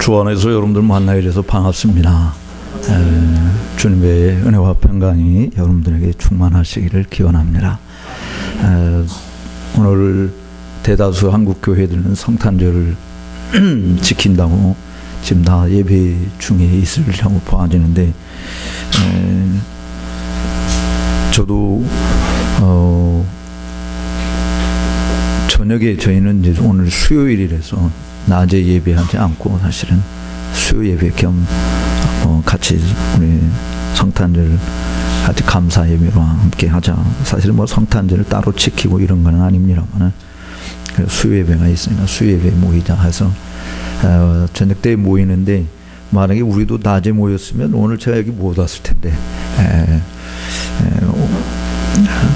주 안에서 여러분들 만나게 돼서 반갑습니다. 주님의 은혜와 평강이 여러분들에게 충만하시기를 기원합니다. 오늘 대다수 한국 교회들은 성탄절을 지킨다고 지금 다 예배 중에 있으려고 보아지는데, 저도 저녁에 저희는 이제 오늘 수요일이라서 낮에 예배하지 않고 사실은 수요 예배 겸 같이 우리 성탄절 같이 감사 예배로 함께 하자. 사실은 뭐 성탄절을 따로 지키고 이런 건 아닙니다만 수요 예배가 있으니까 수요 예배 모이자 해서 저녁 때 모이는데, 만약에 우리도 낮에 모였으면 오늘 제가 여기 못 왔을 텐데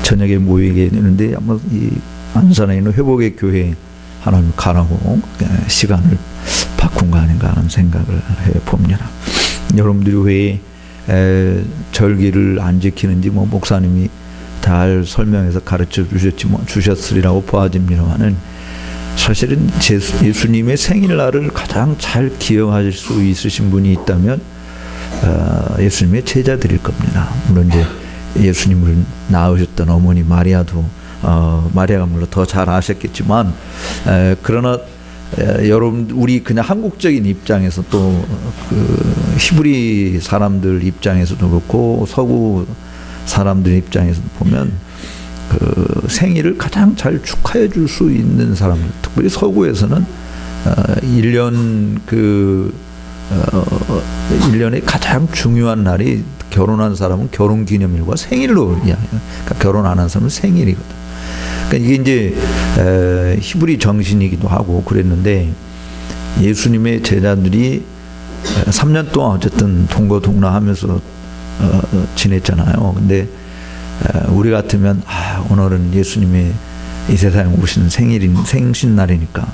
저녁에 모이게 되는데, 아마 이 안산에 있는 회복의 교회 하나님 가라고 시간을 바꾼 거 아닌가 하는 생각을 해봅니다. 여러분들이 왜 절기를 안 지키는지 뭐 목사님이 잘 설명해서 가르쳐 주셨으리라고 보아집니다만은, 사실은 예수님의 생일날을 가장 잘 기억하실 수 있으신 분이 있다면 예수님의 제자들일 겁니다. 물론 이제 예수님을 낳으셨던 어머니 마리아도 마리아가 물론 더 잘 아셨겠지만, 그러나 여러분 우리 그냥 한국적인 입장에서 또 그 히브리 사람들 입장에서도 그렇고 서구 사람들 입장에서도 보면 그 생일을 가장 잘 축하해 줄 수 있는 사람들, 특별히 서구에서는 1년에 가장 중요한 날이, 결혼한 사람은 결혼기념일과 생일로 이야기해요. 그러니까 결혼 안 한 사람은 생일이거든. 그러니까 이게 이제 히브리 정신이기도 하고 그랬는데, 예수님의 제자들이 3년 동안 어쨌든 동거동락하면서 지냈잖아요. 근데 우리 같으면 오늘은 예수님의 이 세상에 오시는 생신날이니까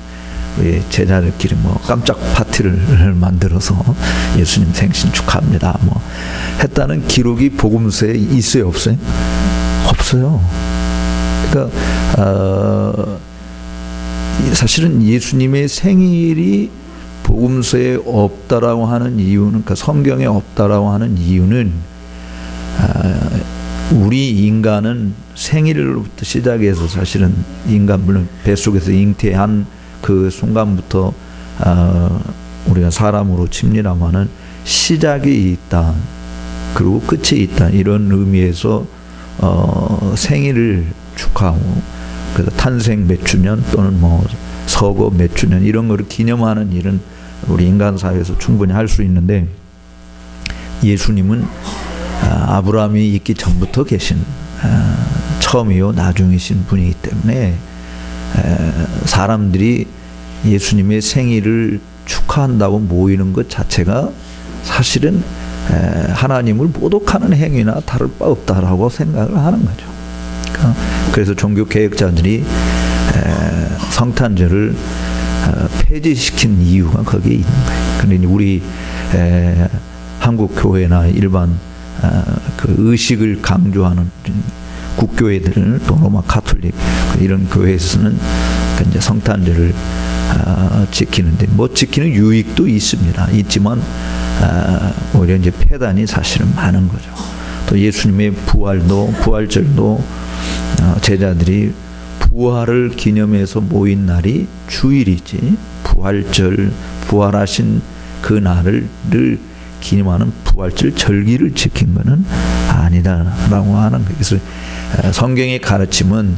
우리 제자들끼리 뭐 깜짝 파티를 만들어서 예수님 생신 축하합니다 뭐 했다는 기록이 복음서에 있어요, 없어요? 없어요. 그러니까 사실은 예수님의 생일이 복음서에 없다라고 하는 이유는, 그러니까 성경에 없다라고 하는 이유는, 우리 인간은 생일로부터 시작해서 사실은 인간, 물론 뱃속에서 잉태한 그 순간부터 우리가 사람으로 칩니다마는 시작이 있다, 그리고 끝이 있다, 이런 의미에서 생일을 축하하고, 그래서 탄생 몇 주년 또는 뭐 서거 몇 주년 이런 거를 기념하는 일은 우리 인간 사회에서 충분히 할 수 있는데, 예수님은 아브라함이 있기 전부터 계신 처음이요 나중이신 분이기 때문에 사람들이 예수님의 생일을 축하한다고 모이는 것 자체가 사실은 하나님을 모독하는 행위나 다를 바 없다라고 생각을 하는 거죠. 그래서 종교 개혁자들이 성탄절을 폐지시킨 이유가 거기에 있는 거예요. 그런데 우리 한국 교회나 일반 그 의식을 강조하는 국교회들, 또 로마 카톨릭 이런 교회에서는 이제 성탄절을 지키는데, 뭐 지키는 유익도 있지만 오히려 이제 폐단이 사실은 많은 거죠. 또 예수님의 부활절도 제자들이 부활을 기념해서 모인 날이 주일이지, 부활절, 부활하신 그 날을 기념하는 부활절 절기를 지킨 것은 아니다라고 하는 거예요. 그래서 성경의 가르침은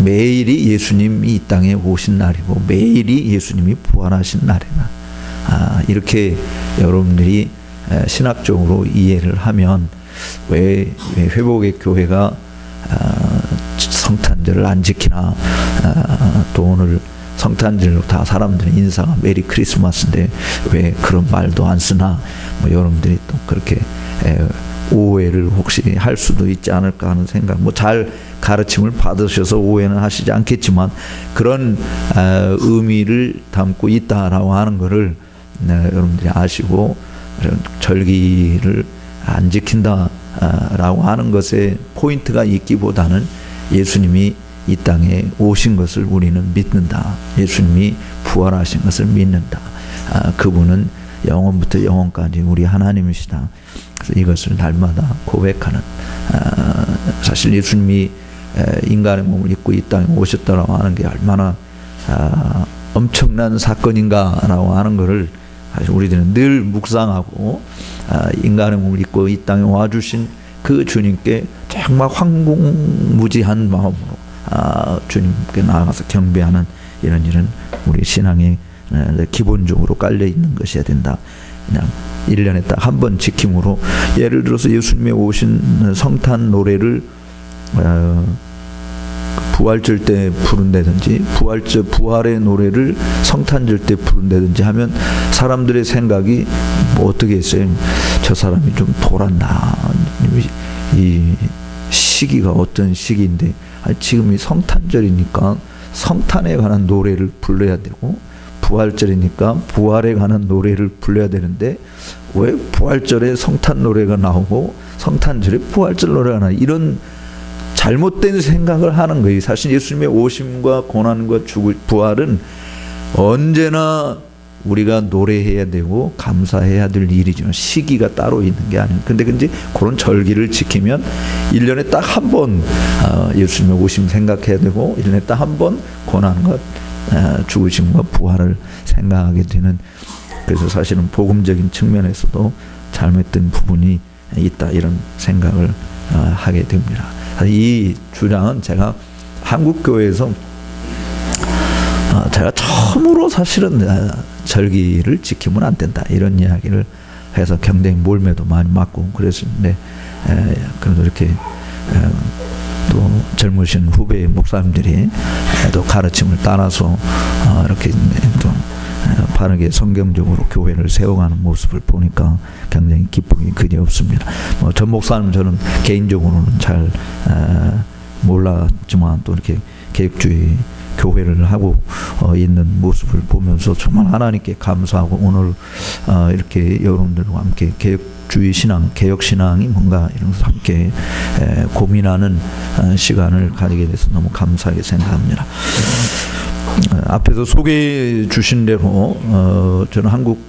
매일이 예수님이 이 땅에 오신 날이고 매일이 예수님이 부활하신 날이다. 이렇게 여러분들이 신학적으로 이해를 하면, 왜 회복의 교회가 성탄절을 안 지키나, 또 오늘 성탄절로 다 사람들의 인사가 메리 크리스마스인데 왜 그런 말도 안 쓰나, 뭐 여러분들이 또 그렇게 오해를 혹시 할 수도 있지 않을까 하는 생각, 뭐 잘 가르침을 받으셔서 오해는 하시지 않겠지만 그런 의미를 담고 있다라고 하는 것을 여러분들이 아시고, 절기를 안 지킨다라고 하는 것에 포인트가 있기보다는 예수님이 이 땅에 오신 것을 우리는 믿는다. 예수님이 부활하신 것을 믿는다. 그분은 영원부터 영원까지 우리 하나님이시다. 그래서 이것을 날마다 고백하는, 사실 예수님이 인간의 몸을 입고 이 땅에 오셨다라고 하는 게 얼마나 엄청난 사건인가라고 하는 것을 사실 우리들은 늘 묵상하고, 인간의 몸을 입고 이 땅에 와주신 그 주님께 정말 황궁무지한 마음으로 주님께 나아가서 경배하는 이런 일은 우리 신앙에 기본적으로 깔려 있는 것이어야 된다. 그냥 1년에 딱 한 번 지킴으로, 예를 들어서 예수님의 오신 성탄 노래를 부활절 때 부른다든지, 부활의 노래를 성탄절 때 부른다든지 하면 사람들의 생각이 뭐 어떻게 했어요? 저 사람이 좀 돌았나? 이 시기가 어떤 시기인데, 지금이 성탄절이니까 성탄에 관한 노래를 불러야 되고, 부활절이니까 부활에 관한 노래를 불러야 되는데 왜 부활절에 성탄 노래가 나오고 성탄절에 부활절 노래가 나오고, 이런 잘못된 생각을 하는 거예요. 사실 예수님의 오심과 고난과 부활은 언제나 우리가 노래해야 되고 감사해야 될 일이죠. 시기가 따로 있는 게 아니에요. 근데 그런 절기를 지키면 1년에 딱 한 번 예수님의 오심 생각해야 되고, 1년에 딱 한 번 고난과 죽으심과 부활을 생각하게 되는, 그래서 사실은 복음적인 측면에서도 잘못된 부분이 있다, 이런 생각을 하게 됩니다. 이 주장은 제가 한국교회에서 제가 처음으로 사실은 절기를 지키면 안 된다, 이런 이야기를 해서 굉장히 몰매도 많이 맞고 그랬는데, 그래도 이렇게 또 젊으신 후배 목사님들이 또 가르침을 따라서 이렇게 또 바르게 성경적으로 교회를 세워가는 모습을 보니까 굉장히 기쁨이 그지없습니다. 전 목사님 저는 개인적으로는 잘 몰랐지만 또 이렇게 개혁주의 교회를 하고 있는 모습을 보면서 정말 하나님께 감사하고, 오늘 이렇게 여러분들과 함께 개혁주의 신앙, 개혁신앙이 뭔가 이런 것을 함께 고민하는 시간을 가지게 돼서 너무 감사하게 생각합니다. 앞에서 소개해 주신 대로 저는 한국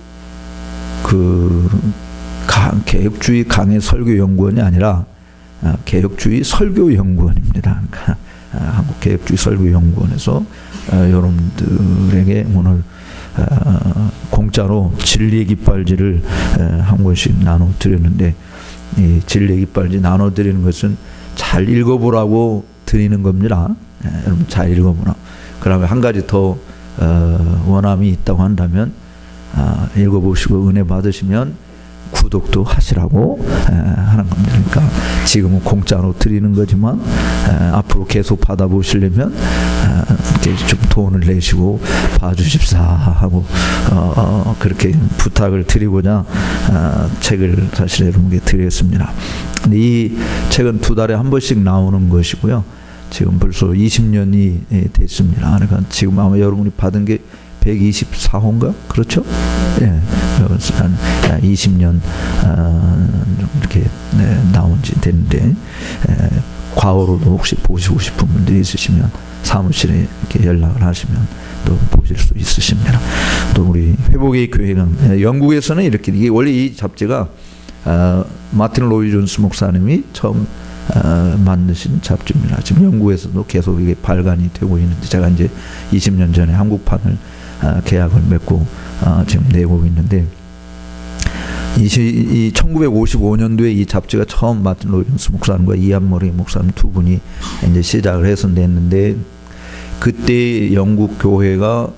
개혁주의 강해 설교연구원이 아니라 개혁주의 설교연구원입니다. 그러니까 한국 개혁주의 설교연구원에서 여러분들에게 오늘 공짜로 진리의 깃발지를 한 권씩 나눠 드렸는데, 이 진리의 깃발지 나눠 드리는 것은 잘 읽어보라고 드리는 겁니다. 여러분 잘 읽어보라. 그러면 한 가지 더 원함이 있다고 한다면, 읽어보시고 은혜 받으시면 구독도 하시라고 하는 겁니다. 그러니까 지금은 공짜로 드리는 거지만 앞으로 계속 받아보시려면 좀 돈을 내시고 봐주십사 하고 그렇게 부탁을 드리고자 책을 사실 여러분께 드렸습니다. 이 책은 2달에 한 번씩 나오는 것이고요. 지금 벌써 20년이 됐습니다. 그러니까 지금 아마 여러분이 받은 게 124호인가? 그렇죠? 예. 20년 이렇게 나온 지 됐는데, 과거로도 혹시 보시고 싶은 분들이 있으시면 사무실에 이렇게 연락을 하시면 또 보실 수 있으십니다. 또 우리 회복의 교회가 영국에서는 이렇게, 이게 원래 이 잡지가 마틴 로이 존스 목사님이 처음 만드신 잡지입니다. 지금 영국에서도 계속 이게 발간이 되고 있는데, 제가 이제 20년 전에 한국판을 계약을 맺고 지금 내고 있는데, 이 1955년도에 이 잡지가 처음 마틴 로이존스 목사님과 이한머리 목사님 두 분이 이제 시작을 해서 냈는데, 그때 영국 교회가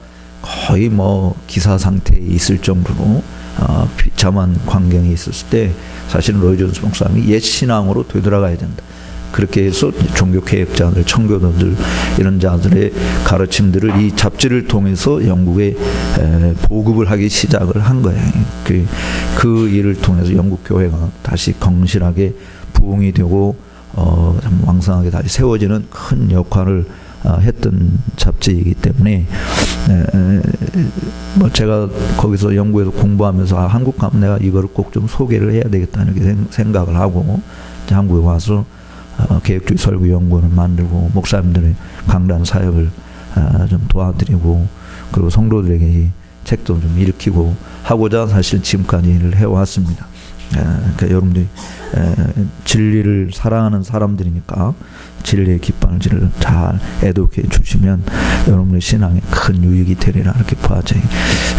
거의 뭐 기사 상태에 있을 정도로 비참한 광경이 있었을 때, 사실은 로이존스 목사님이 옛 신앙으로 되돌아가야 된다. 그렇게 해서 종교개혁자들, 청교도들 이런 자들의 가르침들을 이 잡지를 통해서 영국에 보급을 하기 시작을 한 거예요. 그 일을 통해서 영국 교회가 다시 건실하게 부흥이 되고 참 왕성하게 다시 세워지는 큰 역할을 했던 잡지이기 때문에, 뭐 제가 거기서 영국에서 공부하면서 한국 가면 내가 이거를 꼭 좀 소개를 해야 되겠다 이렇게 생각을 하고 한국에 와서 개혁주의 설교연구원을 만들고 목사님들의 강단 사역을 좀 도와드리고, 그리고 성도들에게 책도 좀 읽히고 하고자 사실 지금까지 일을 해왔습니다. 그러니까 여러분들이 진리를 사랑하는 사람들이니까 진리의 깃발질을 잘 애독해 주시면 여러분의 신앙에 큰 유익이 되리라 이렇게 봐져요.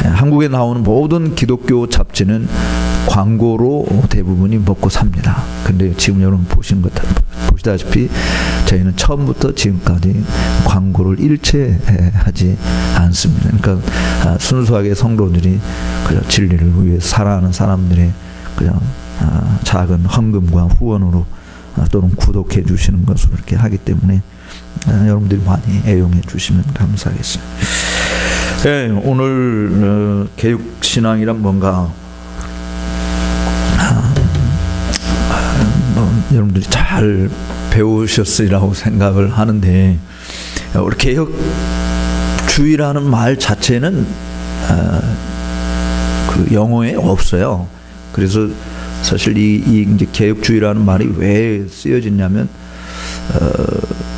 한국에 나오는 모든 기독교 잡지는 광고로 대부분이 먹고 삽니다. 근데 지금 여러분 보시다시피 저희는 처음부터 지금까지 광고를 일체하지 않습니다. 그러니까 순수하게 성도들이 그냥 진리를 위해 살아가는 사람들의 그냥 작은 헌금과 후원으로 또는 구독해 주시는 것으로 이렇게 하기 때문에 여러분들이 많이 애용해 주시면 감사하겠습니다. 네, 오늘 개혁신앙이란 뭔가 여러분들이 잘 배우셨으리라고 생각을 하는데 우리 개혁주의라는 말 자체는 그 영어에 없어요. 그래서 사실 이 이제 개혁주의라는 말이 왜 쓰여졌냐면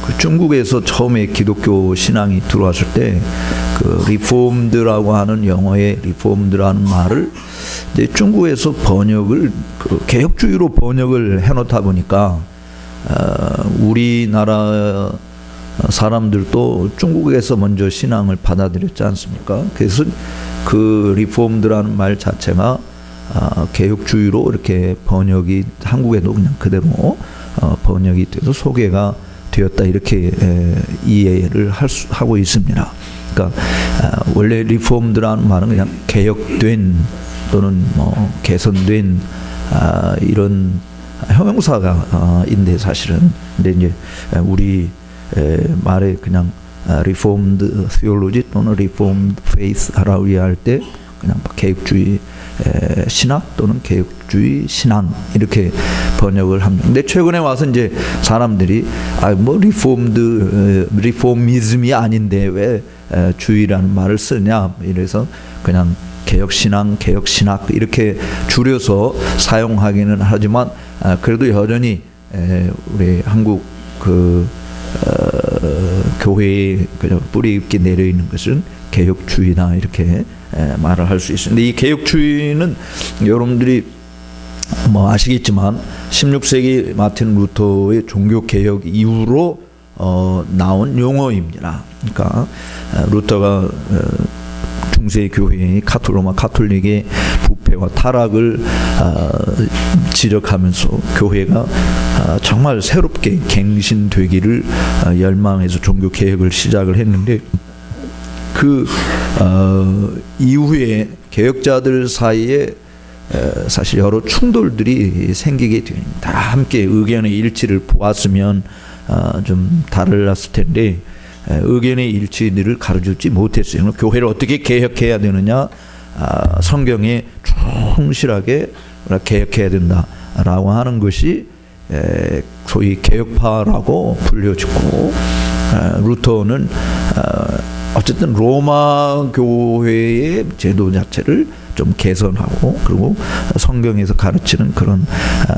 그 중국에서 처음에 기독교 신앙이 들어왔을 때 그 리폼드라고 하는 영어의 리폼드라는 말을 이제 중국에서 번역을 그 개혁주의로 번역을 해놓다 보니까 우리나라 사람들도 중국에서 먼저 신앙을 받아들였지 않습니까? 그래서 그 리폼드라는 말 자체가 개혁주의로 이렇게 번역이 한국에도 그냥 그대로 번역이 돼서 소개가 되었다 이렇게 이해를 하고 있습니다. 그러니까 원래 리폼드라는 말은 그냥 개혁된 또는 뭐 개선된 이런 형용사가 인데 사실은 근데 이제 우리 말에 그냥 Reformed Theology 또는 Reformed Faith라고 이해할 때 그냥 개혁주의 신학 또는 개혁주의 신앙 이렇게 번역을 합니다. 근데 최근에 와서 이제 사람들이 뭐 리폼이즘이 아닌데 왜 주의라는 말을 쓰냐 이래서 그냥 개혁신앙, 개혁신학 이렇게 줄여서 사용하기는 하지만 그래도 여전히 우리 한국 그 교회에 그냥 뿌리 깊게 내려 있는 것은 개혁주의다 이렇게 말을 할 수 있습니다. 이 개혁주의는 여러분들이 뭐 아시겠지만 16세기 마틴 루터의 종교개혁 이후로 나온 용어입니다. 그러니까 루터가 중세 교회의 로마 카톨릭의 부패와 타락을 지적하면서 교회가 정말 새롭게 갱신되기를 열망해서 종교 개혁을 시작을 했는데 그 이후에 개혁자들 사이에 사실 여러 충돌들이 생기게 됩니다. 다 함께 의견의 일치를 보았으면 좀 달랐을 텐데 의견의 일치들을 가르쳐주지 못했어요. 교회를 어떻게 개혁해야 되느냐, 성경에 충실하게 개혁해야 된다라고 하는 것이 소위 개혁파라고 불려지고 루터는 어쨌든 로마 교회의 제도 자체를 좀 개선하고 그리고 성경에서 가르치는 그런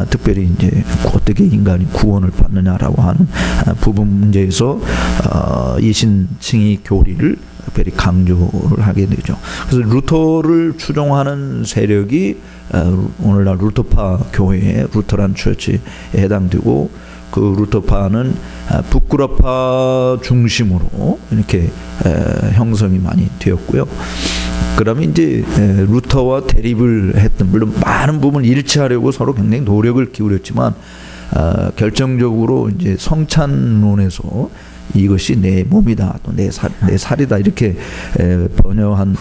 특별히 이제 어떻게 인간이 구원을 받느냐라고 하는 부분 문제에서 이신칭의 교리를 특별히 강조를 하게 되죠. 그래서 루터를 추종하는 세력이 오늘날 루터파 교회의 루터란 처치에 해당되고 그 루터파는 북구라파 중심으로 이렇게 형성이 많이 되었고요. 그러면 이제 루터와 대립을 했던 물론 많은 부분 일치하려고 서로 굉장히 노력을 기울였지만 결정적으로 이제 성찬론에서 이것이 내 몸이다 또 내 살이다 이렇게 번역한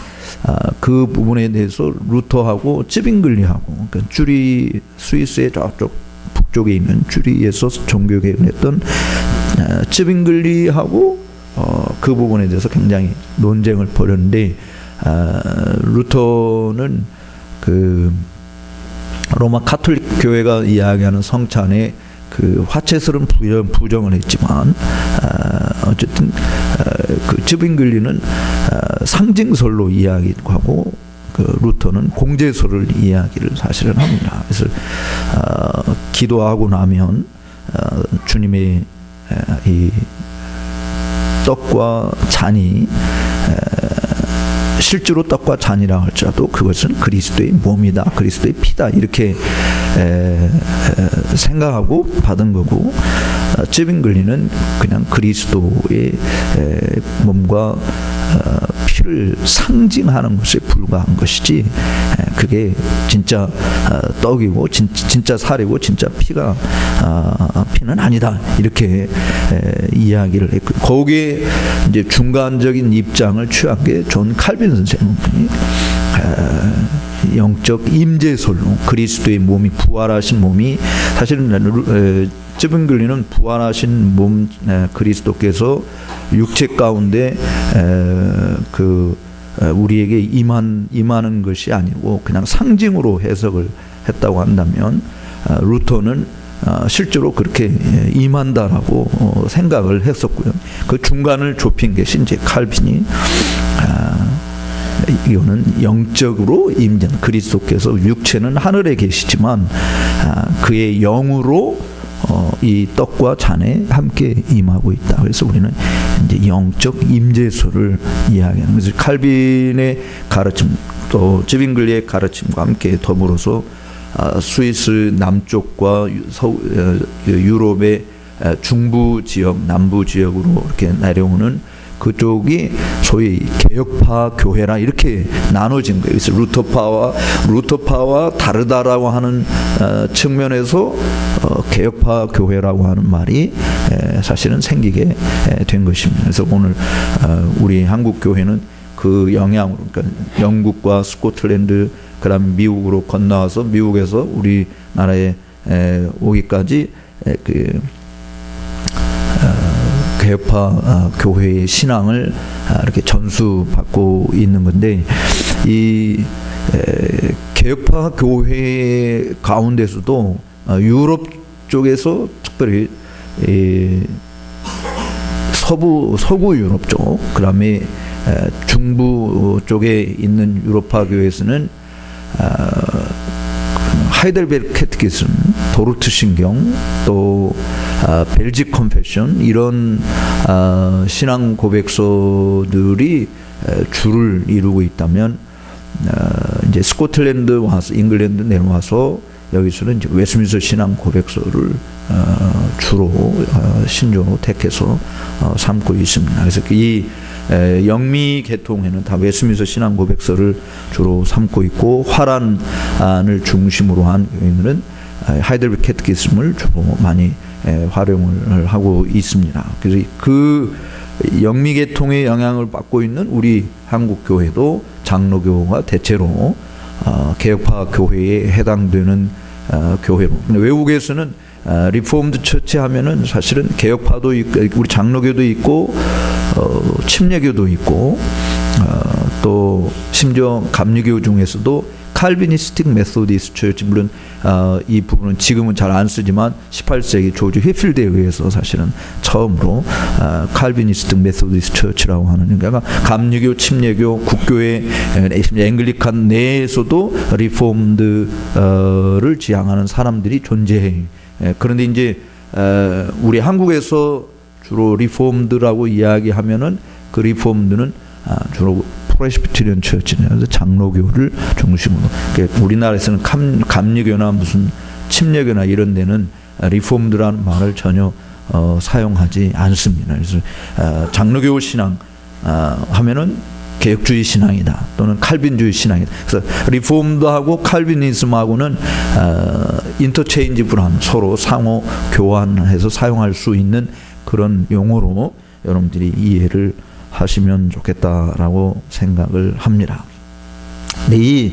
그 부분에 대해서 루터하고 쯔빙글리하고 그러니까 쭈리 스위스의 저쪽 북쪽에 있는 쭈리에서 종교개혁을 했던 쯔빙글리하고 그 부분에 대해서 굉장히 논쟁을 벌였는데 루터는 그 로마 카톨릭 교회가 이야기하는 성찬에 그 화채설은 부정을 했지만 어쨌든 그 쯔빙글리는 상징설로 이야기하고 그 루터는 공제설을 이야기를 사실은 합니다. 그래서 기도하고 나면 주님의 이 떡과 잔이 실제로 떡과 잔이라 할지라도 그것은 그리스도의 몸이다, 그리스도의 피다 이렇게 생각하고 받은 거고, 쯔빙글리는 그냥 그리스도의 몸과 피를 상징하는 것에 불과한 것이지, 그게 진짜 떡이고 진짜 살이고 진짜 피는 아니다 이렇게 이야기를 했고, 거기에 이제 중간적인 입장을 취한 게 존 칼빈 선생님이 영적 임재설로 그리스도의 몸이, 부활하신 몸이, 사실은 쯔빙글리는 부활하신 몸 그리스도께서 육체 가운데 우리에게 임하는 것이 아니고 그냥 상징으로 해석을 했다고 한다면, 루터는 실제로 그렇게 임한다라고 생각을 했었고요. 그 중간을 좁힌 것이 이제 칼빈이 이거는 영적으로 임재, 그리스도께서 육체는 하늘에 계시지만 그의 영으로 이 떡과 잔에 함께 임하고 있다. 그래서 우리는 이제 영적 임재소를 이야기하는 것을, 칼빈의 가르침 또 쯔빙글리의 가르침과 함께 더불어서 스위스 남쪽과 유럽의 중부 지역, 남부 지역으로 이렇게 내려오는 그쪽이 소위 개혁파 교회라 이렇게 나눠진 거예요. 그래서 루터파와 다르다라고 하는 측면에서 개혁파 교회라고 하는 말이 사실은 생기게 된 것입니다. 그래서 오늘 우리 한국 교회는 그 영향으로, 그러니까 영국과 스코틀랜드, 그다음 미국으로 건너와서 미국에서 우리나라에 오기까지 개혁파 교회의 신앙을 이렇게 전수받고 있는 건데, 이 개혁파 교회 가운데서도 유럽 쪽에서 특별히 서구 유럽 쪽, 그다음에 중부 쪽에 있는 유럽파 교회에서는 하이델베르 캐티키즘, 도르트 신경, 또 벨직 컨페션, 이런 신앙 고백서들이 주를 이루고 있다면, 이제 스코틀랜드 와서, 잉글랜드 내려와서 여기서는 이제 웨스민스터 신앙 고백서를 주로 신조로 택해서 삼고 있습니다. 그래서 이 영미 계통에는 다 웨스민스터 신앙 고백서를 주로 삼고 있고, 화란을 중심으로 한 교회들은 하이델베르 캐티키즘을 주로 많이 활용을 하고 있습니다. 그래서 그 영미 계통의 영향을 받고 있는 우리 한국 교회도 장로교가 대체로 개혁파 교회에 해당되는 교회로, 외국에서는 리포음드 처치 하면은 사실은 개혁파도 있고, 우리 장로교도 있고, 침례교도 있고, 또 심지어 감리교 중에서도 칼비니스틱 메소디스트 처치, 물론 이 부분은 지금은 잘 안 쓰지만 18세기 조지 휘필드에 의해서 사실은 처음으로 칼비니스틱 메소디스트 처치라고 하는, 그러니까 감리교, 침례교, 국교회, 앵글리칸 내에서도 리폼드를 지향하는 사람들이 존재해. 그런데 이제 우리 한국에서 주로 리폼드라고 이야기하면은 그 리폼드는 주로 프레스비테리언 처치는 장로교를 중심으로, 그러니까 우리나라에서는 감리교나 무슨 침례교나 이런 데는 리폼드라는 말을 전혀 사용하지 않습니다. 그래서 장로교 신앙 하면은 개혁주의 신앙이다 또는 칼빈주의 신앙이다. 그래서 리폼드하고 칼비니즘하고는 인터체인지블한, 서로 상호 교환해서 사용할 수 있는 그런 용어로 여러분들이 이해를 하시면 좋겠다라고 생각을 합니다. 이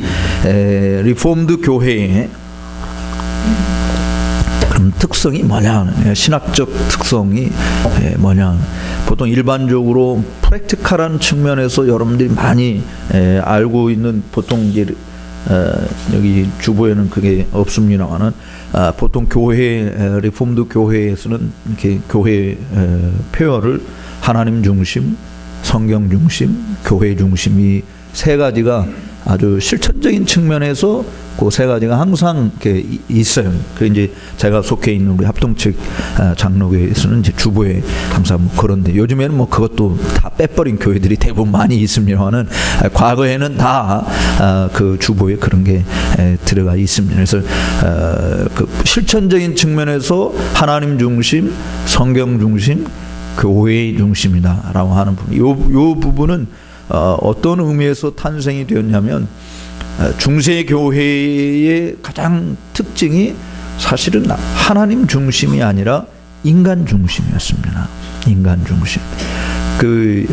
리폼드 교회의 그럼 특성이 뭐냐, 신학적 특성이 뭐냐, 보통 일반적으로 프랙티컬한 측면에서 여러분들이 많이 알고 있는, 보통 이제 여기 주보에는 그게 없습니다만은 보통 교회, 리폼드 교회에서는 이렇게 교회 표어를 하나님 중심, 성경 중심, 교회 중심, 이 세 가지가 아주 실천적인 측면에서 그 세 가지가 항상 이렇게 있어요. 그 이제 제가 속해 있는 우리 합동측 장로교회에서는 이제 주보에 항상 뭐 그런데 요즘에는 뭐 그것도 다 빼버린 교회들이 대부분 많이 있습니다만은 과거에는 다 그 주보에 그런 게 들어가 있습니다. 그래서 그 실천적인 측면에서 하나님 중심, 성경 중심, 교회의 중심이다라고 하는 부분. 요 부분은 어떤 의미에서 탄생이 되었냐면 중세 교회의 가장 특징이 사실은 하나님 중심이 아니라 인간 중심이었습니다. 인간 중심. 그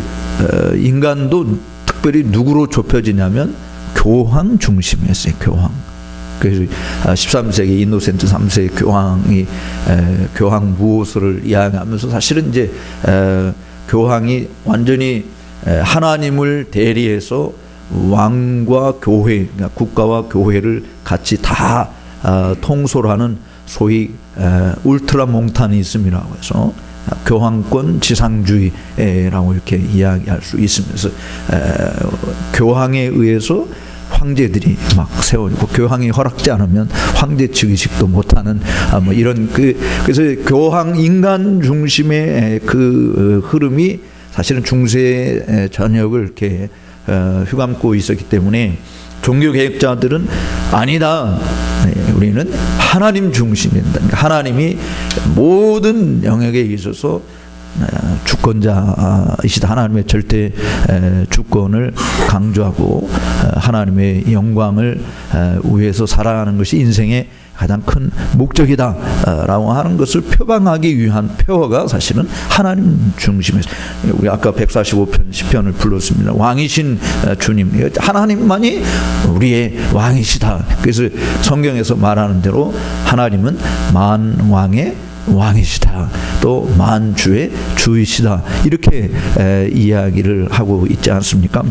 인간도 특별히 누구로 좁혀지냐면 교황 중심이었어요. 교황. 그래서 13세기 이노센트 3세 교황이 교황 무호서를 이야기하면서 사실은 이제 교황이 완전히 하나님을 대리해서 왕과 교회, 그러니까 국가와 교회를 같이 다 통솔하는 소위 울트라몽타니즘이라고 해서 교황권 지상주의라고 이렇게 이야기할 수 있습니다. 그래서 교황에 의해서 황제들이 막 세워지고 교황이 허락지 않으면 황제 즉위식도 못하는 뭐 이런 그래서 교황 인간 중심의 그 흐름이 사실은 중세 전역을 이렇게 휘감고 있었기 때문에 종교개혁자들은 아니다. 우리는 하나님 중심이다. 그러니까 하나님이 모든 영역에 있어서 주권자이시다. 하나님의 절대 주권을 강조하고 하나님의 영광을 위해서 살아가는 것이 인생의 가장 큰 목적이다라고 하는 것을 표방하기 위한 표어가 사실은 하나님 중심에서 우리 아까 145편 시편을 불렀습니다. 왕이신 주님, 하나님만이 우리의 왕이시다. 그래서 성경에서 말하는 대로 하나님은 만왕의 왕이시다. 또 만주의 주이시다. 이렇게 이야기를 하고 있지 않습니까?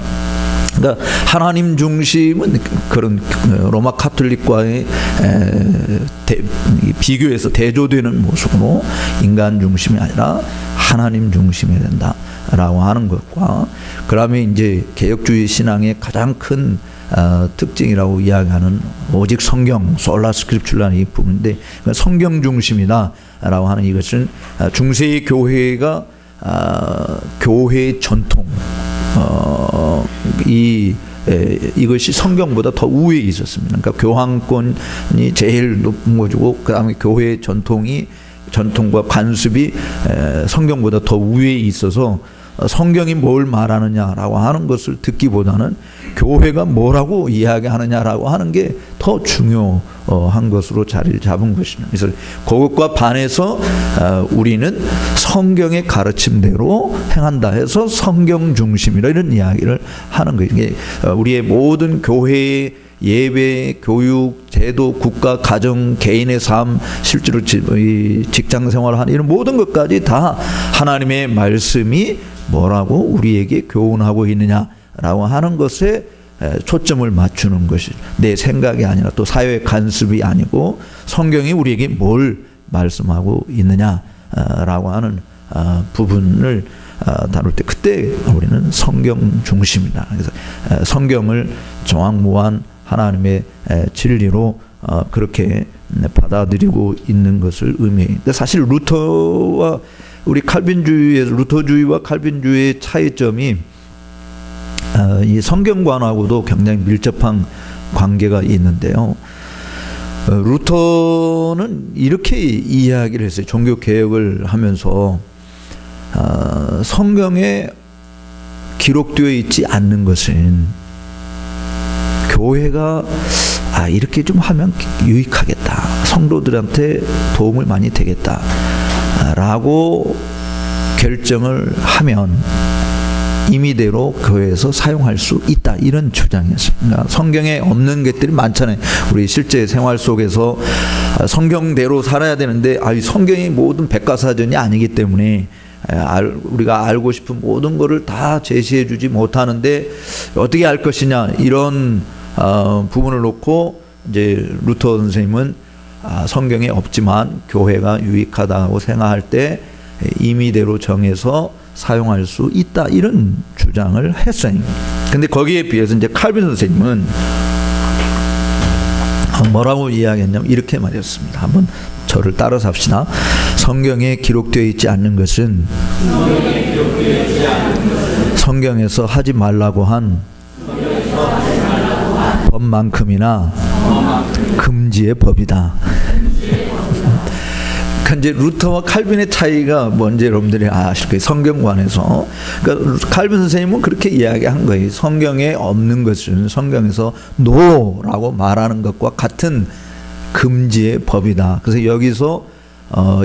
그러니까 하나님 중심은 그런 로마 카톨릭과의 비교해서 대조되는 모습으로 인간 중심이 아니라 하나님 중심이 된다라고 하는 것과 그다음에 이제 개혁주의 신앙의 가장 큰 특징이라고 이야기하는 오직 성경, 솔라 스크립츄라는 이 부분인데 성경 중심이다라고 하는 이것은 중세의 교회가 교회의 전통 이것이 성경보다 더 우위에 있었습니다. 그러니까 교황권이 제일 높은 거고 그다음에 교회의 전통과 관습이 성경보다 더 우위에 있어서 성경이 뭘 말하느냐라고 하는 것을 듣기보다는 교회가 뭐라고 이야기하느냐라고 하는 게 더 중요한 것으로 자리를 잡은 것입니다. 그래서 그것과 반해서 우리는 성경의 가르침대로 행한다 해서 성경 중심이라 이런 이야기를 하는 거예요. 이게 우리의 모든 교회의 예배, 교육, 제도, 국가, 가정, 개인의 삶, 실제로 직장 생활하는 이런 모든 것까지 다 하나님의 말씀이 뭐라고 우리에게 교훈하고 있느냐라고 하는 것에 초점을 맞추는 것이 내 생각이 아니라 또 사회 간섭이 아니고 성경이 우리에게 뭘 말씀하고 있느냐라고 하는 부분을 다룰 때 그때 우리는 성경 중심이다. 그래서 성경을 정확무한 하나님의 진리로 그렇게 받아들이고 있는 것을 의미해요. 근데 사실 루터와 우리 루터주의와 칼빈주의의 차이점이 이 성경관하고도 굉장히 밀접한 관계가 있는데요. 루터는 이렇게 이야기를 했어요. 종교개혁을 하면서 성경에 기록되어 있지 않는 것은 교회가 이렇게 좀 하면 유익하겠다. 성도들한테 도움을 많이 되겠다. 라고 결정을 하면 임의대로 교회에서 사용할 수 있다. 이런 주장이었어요. 그러니까 성경에 없는 것들이 많잖아요. 우리 실제 생활 속에서 성경대로 살아야 되는데 성경이 모든 백과사전이 아니기 때문에 우리가 알고 싶은 모든 것을 다 제시해 주지 못하는데 어떻게 할 것이냐 이런 부분을 놓고 이제 루터 선생님은 성경에 없지만 교회가 유익하다고 생각할 때 임의대로 정해서 사용할 수 있다, 이런 주장을 했어요. 근데 거기에 비해서 이제 칼빈 선생님은 뭐라고 이야기했냐면 이렇게 말했습니다. 한번 저를 따라서 합시다. 성경에 기록되어 있지 않는 것은 성경에서 하지 말라고 한 법만큼이나 금지의 법이다. 그러니까 이제 루터와 칼빈의 차이가 뭔지 여러분들이 아실 거예요. 성경관에서. 그러니까 칼빈 선생님은 그렇게 이야기한 거예요. 성경에 없는 것은 성경에서 노라고 말하는 것과 같은 금지의 법이다. 그래서 여기서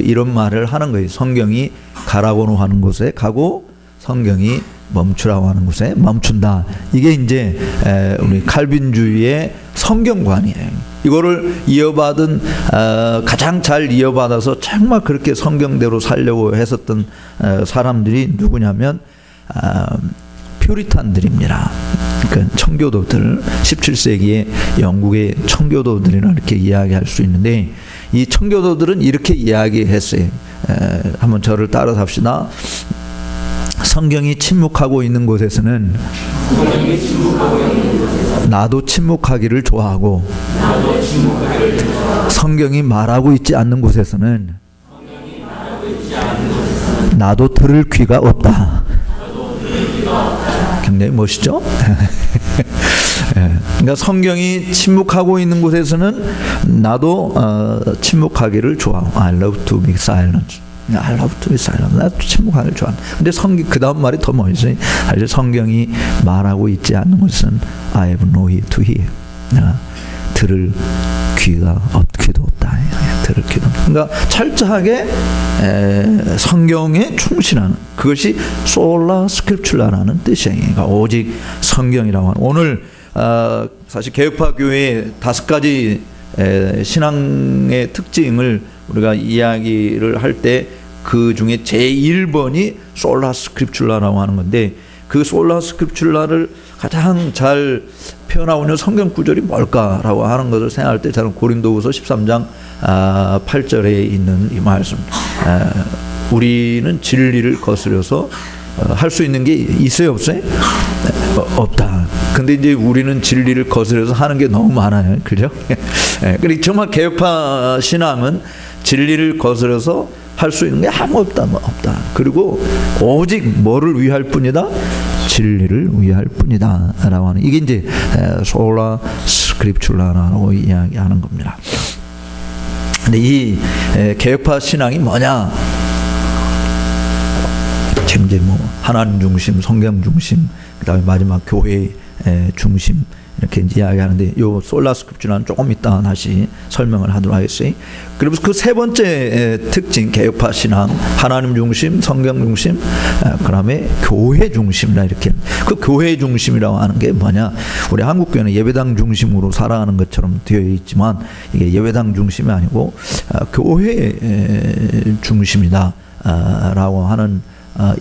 이런 말을 하는 거예요. 성경이 가라고 하는 곳에 가고 성경이 멈추라고 하는 곳에 멈춘다. 이게 이제 우리 칼빈주의의 성경관이에요. 이거를 이어받은 가장 잘 이어받아서 정말 그렇게 성경대로 살려고 했었던 사람들이 누구냐면 퓨리탄들입니다. 그러니까 청교도들, 17세기의 영국의 청교도들이라 이렇게 이야기할 수 있는데, 이 청교도들은 이렇게 이야기했어요. 한번 저를 따라서 합시다. 성경이 침묵하고 있는 곳에서는 나도 침묵하기를 좋아하고, 성경이 말하고 있지 않는 곳에서는 나도 들을 귀가 없다. 굉장히 멋있죠? 그러니까 성경이 침묵하고 있는 곳에서는 나도 침묵하기를 좋아하고, I love to be silent. I love to be silent. 나도 침묵하기를 좋아한다. 근데 그 다음 말이 더 멋있어요. 성경이 말하고 있지 않는 것은 I have no ear to hear. 내가 들을 귀도 없다. 들을 귀도 없다. 그러니까 철저하게 성경에 충실하는, 그것이 솔라 스크립츄라라는 뜻이에요. 그러니까 오직 성경이라고 하는. 오늘 사실 개혁파 교회의 5가지 신앙의 특징을 우리가 이야기를 할 때 그 중에 제1번이 솔라 스크립츄라라고 하는 건데, 그 솔라 스크립츄라를 가장 잘 표현하고 있는 성경 구절이 뭘까라고 하는 것을 생각할 때 저는 고린도후서 13장 8절에 있는 이 말씀, 우리는 진리를 거스려서 할 수 있는 게 있어요, 없어요? 없다. 근데 이제 우리는 진리를 거스려서 하는 게 너무 많아요, 그죠? 그러니까 정말 개혁파 신앙은 진리를 거스려서 할 수 있는 게 아무것도 없다. 그리고 오직 뭐를 위할 뿐이다? 진리를 위할 뿐이다 라고 하는, 이게 이제 솔라 스크립츄라라고 이야기하는 겁니다. 근데 이 개혁파 신앙이 뭐냐? 지금 이제 뭐 하나님 중심, 성경 중심, 그다음에 마지막 교회 중심, 이렇게 이야기하는데, 요 솔라 스크립츄라는 조금 이따 다시 설명을 하도록 하겠어요. 그래서 그 세 번째 특징, 개혁파 신앙, 하나님 중심, 성경 중심, 그다음에 교회 중심이라, 이렇게. 그 교회 중심이라고 하는 게 뭐냐? 우리 한국 교회는 예배당 중심으로 살아가는 것처럼 되어 있지만, 이게 예배당 중심이 아니고 교회 중심이다라고 하는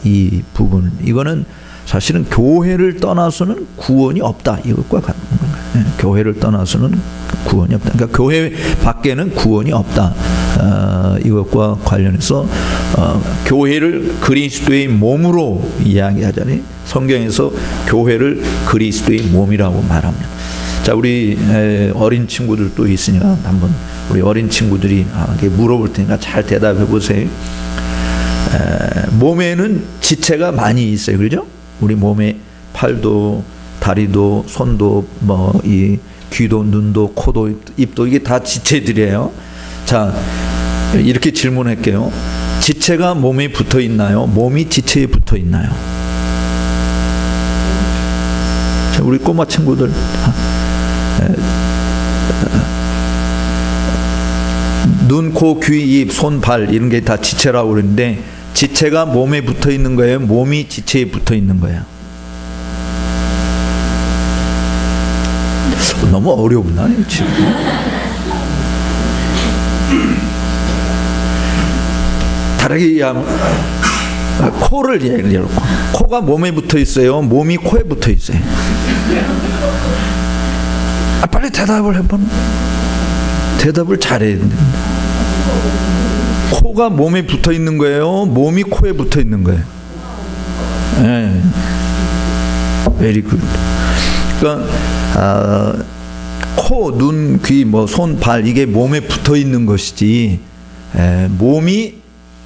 이 부분, 이거는 사실은 교회를 떠나서는 구원이 없다, 이것과 같은 거예요. 교회를 떠나서는 구원이 없다. 그러니까 교회 밖에는 구원이 없다. 이것과 관련해서 교회를 그리스도의 몸으로 이야기하자니, 성경에서 교회를 그리스도의 몸이라고 말합니다. 자, 우리 어린 친구들도 있으니까 한번 우리 어린 친구들이 물어볼 테니까 잘 대답해 보세요. 몸에는 지체가 많이 있어요, 그렇죠? 우리 몸에 팔도, 다리도, 손도, 뭐 이 귀도, 눈도, 코도, 입도, 이게 다 지체들이에요. 자, 이렇게 질문할게요. 지체가 몸에 붙어 있나요? 몸이 지체에 붙어 있나요? 자, 우리 꼬마 친구들, 눈, 코, 귀, 입, 손, 발, 이런 게 다 지체라고 그러는데, 지체가 몸에 붙어 있는 거예요? 몸이 지체에 붙어 있는 거예요? 너무 어려웠나 지금? 다르게 얘기하면 코를 얘기해요. 코가 몸에 붙어 있어요? 몸이 코에 붙어 있어요? 빨리 대답을 해봐. 대답을 잘해야 됩니다. 코가 몸에 붙어 있는 거예요? 몸이 코에 붙어 있는 거예요? 네. Very good. 그러니까 코, 눈, 귀, 뭐 손, 발 이게 몸에 붙어 있는 것이지 몸이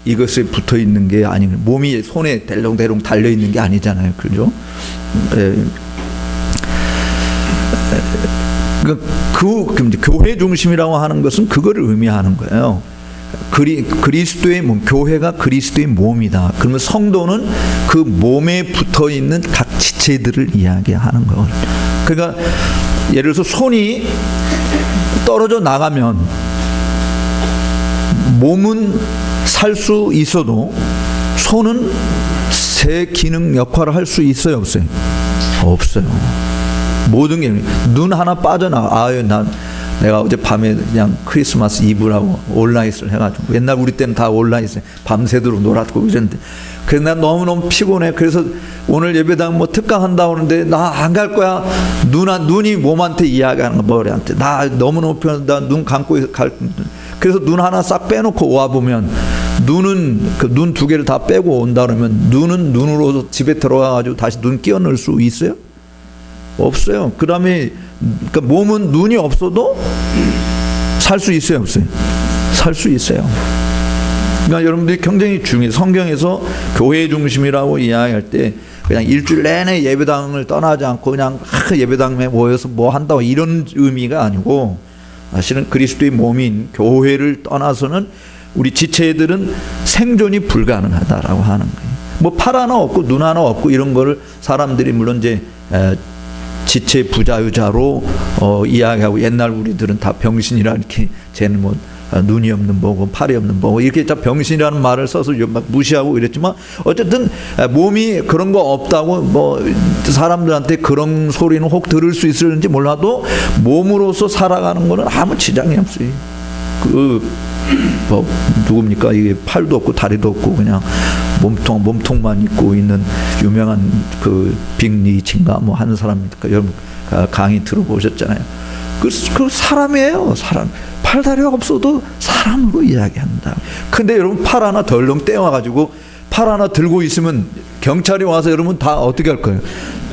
이것에 붙어 있는 게 아니고 몸이 손에 델롱델롱 달려 있는 게 아니잖아요, 그죠? 그 교회 중심이라고 하는 것은 그거를 의미하는 거예요. 그리스도의 몸, 교회가 그리스도의 몸이다. 그러면 성도는 그 몸에 붙어 있는 각 지체들을 이야기하는 거예요. 그러니까 예를 들어서 손이 떨어져 나가면 몸은 살 수 있어도 손은 새 기능 역할을 할 수 있어요, 없어요? 없어요. 모든 게 눈 하나 빠져나가. 내가 어제 밤에 그냥 크리스마스 이브라고 온라인을 해가지고, 옛날 우리 때는 다 온라인을 밤새도록 놀았고 그랬는데, 그래서 난 너무너무 피곤해. 그래서 오늘 예배당 뭐 특강한다고 하는데 나 안 갈 거야. 눈이 몸한테 이야기하는 거, 머리한테. 나 너무너무 피곤해. 나 눈 감고 갈. 그래서 눈 하나 싹 빼놓고 와보면, 눈은 그 눈 두 개를 다 빼고 온다 그러면 눈은 눈으로 집에 들어가가지고 다시 눈 끼워 넣을 수 있어요? 없어요. 그 다음에 그러니까 몸은 눈이 없어도 살 수 있어요, 없어요? 살 수 있어요. 그러니까 여러분들이 굉장히 중요해요. 성경에서 교회 중심이라고 이야기할 때 그냥 일주일 내내 예배당을 떠나지 않고 그냥 예배당에 모여서 뭐 한다고 이런 의미가 아니고, 사실은 그리스도의 몸인 교회를 떠나서는 우리 지체들은 생존이 불가능하다라고 하는 거예요. 뭐 팔 하나 없고 눈 하나 없고 이런 거를 사람들이 물론 이제 지체 부자유자로 이야기하고, 옛날 우리들은 다 병신이라 이렇게, 쟤는 뭐 눈이 없는 뭐고 팔이 없는 뭐고 이렇게 다 병신이라는 말을 써서 막 무시하고 이랬지만, 어쨌든 몸이 그런 거 없다고 뭐 사람들한테 그런 소리는 혹 들을 수 있을지 몰라도 몸으로서 살아가는 거는 아무 지장이 없어요. 뭐 누굽니까? 이게 팔도 없고 다리도 없고 그냥 몸통만 입고 있는 유명한 그 빅리친가 뭐 하는 사람입니까? 여러분 강의 들어보셨잖아요. 그 사람이에요. 사람. 팔다리가 없어도 사람으로 이야기한다. 근데 여러분 팔 하나 덜렁 떼어가지고 팔 하나 들고 있으면 경찰이 와서 여러분 다 어떻게 할 거예요?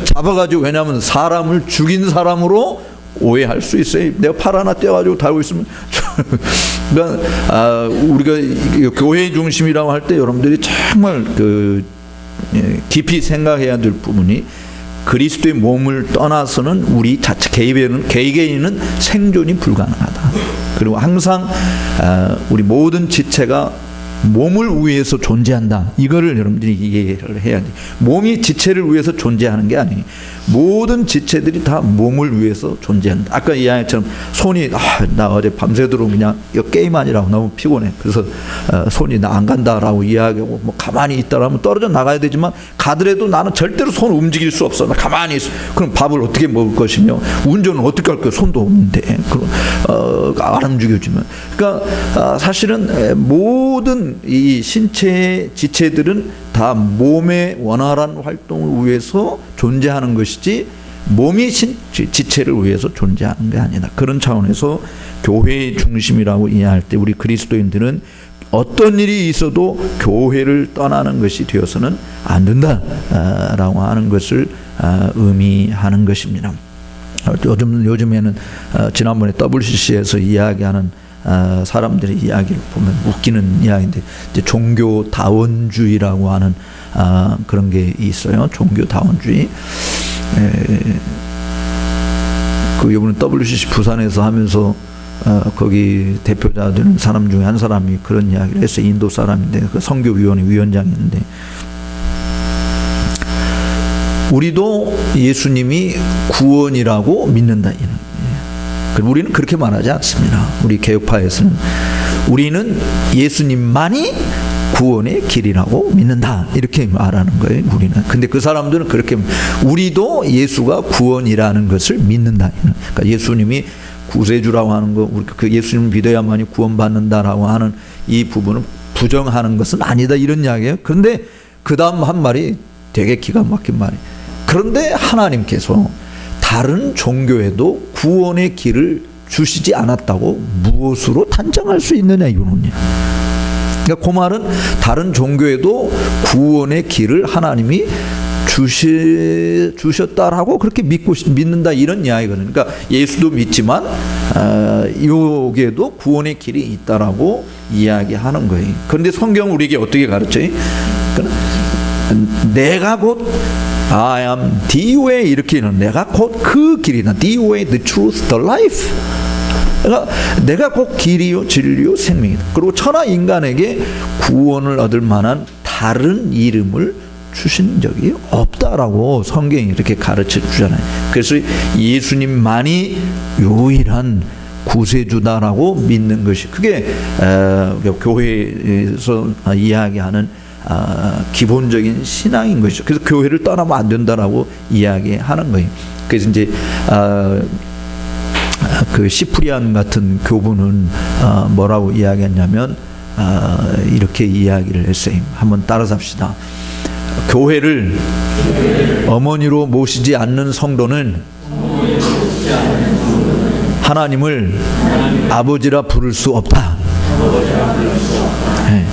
잡아가지고, 왜냐하면 사람을 죽인 사람으로 오해할 수 있어요. 내가 팔 하나 떼어가지고 달고 있으면. 그러니까 우리가 교회 중심이라고 할 때 여러분들이 정말 깊이 생각해야 될 부분이, 그리스도의 몸을 떠나서는 우리 자체 개개인은 생존이 불가능하다. 그리고 항상 우리 모든 지체가 몸을 위해서 존재한다. 이거를 여러분들이 이해를 해야 돼요. 몸이 지체를 위해서 존재하는 게 아니에요. 모든 지체들이 다 몸을 위해서 존재한다. 아까 이야기처럼 손이 나 어제 밤새도록 그냥 이거 게임 아니라고 너무 피곤해. 그래서 손이 나 안 간다라고 이야기하고 뭐 가만히 있다라면 떨어져 나가야 되지만, 가더라도 나는 절대로 손을 움직일 수 없어. 나 가만히 있어. 그럼 밥을 어떻게 먹을 것이며 운전은 어떻게 할 거야? 손도 없는데. 그럼 안 움직여지면. 그러니까 사실은 모든 이 신체의 지체들은 다 몸의 원활한 활동을 위해서 존재하는 것이지, 몸이 지체를 위해서 존재하는 게 아니다. 그런 차원에서 교회의 중심이라고 이해할 때 우리 그리스도인들은 어떤 일이 있어도 교회를 떠나는 것이 되어서는 안 된다라고 하는 것을 의미하는 것입니다. 요즘에는 지난번에 WCC에서 이야기하는 사람들의 이야기를 보면 웃기는 이야기인데, 이제 종교다원주의라고 하는 그런 게 있어요. 종교다원주의. 그 이번에 WCC 부산에서 하면서 거기 대표자 되는 사람 중에 한 사람이 그런 이야기를 했어요. 인도 사람인데 그 선교위원회 위원장인데, 우리도 예수님이 구원이라고 믿는다. 우리는 그렇게 말하지 않습니다. 우리 개혁파에서는 우리는 예수님만이 구원의 길이라고 믿는다, 이렇게 말하는 거예요. 우리는. 근데 그 사람들은 그렇게, 우리도 예수가 구원이라는 것을 믿는다. 그러니까 예수님이 구세주라고 하는 거, 우리 그 예수님을 믿어야만이 구원받는다라고 하는 이 부분을 부정하는 것은 아니다, 이런 이야기예요. 그런데 그 다음 한 말이 되게 기가 막힌 말이에요. 그런데 하나님께서 다른 종교에도 구원의 길을 주시지 않았다고 무엇으로 단정할 수 있느냐, 이거는요. 그러니까 그 말은 다른 종교에도 구원의 길을 하나님이 주셨다라고 그렇게 믿는다 이런 이야기거든요. 그러니까 예수도 믿지만 여기에도 구원의 길이 있다라고 이야기하는 거예요. 그런데 성경은 우리에게 어떻게 가르쳐요? 내가 곧 I am the way 이렇게는 내가 곧 그 길이나 the way, the truth, the life. 그러니까 내가 곧 길이요 진리요 생명이다. 그리고 천하 인간에게 구원을 얻을 만한 다른 이름을 주신 적이 없다라고 성경이 이렇게 가르쳐 주잖아요. 그래서 예수님만이 유일한 구세주다라고 믿는 것이 그게 교회에서 이야기하는 기본적인 신앙인 것이죠. 그래서 교회를 떠나면 안 된다라고 이야기하는 거예요. 그래서 이제 그 시프리안 같은 교부는 뭐라고 이야기했냐면 이렇게 이야기를 했어요. 한번 따라서 합시다. 교회를 어머니로 모시지 않는 성도는 하나님을 아버지라 부를 수 없다. 네.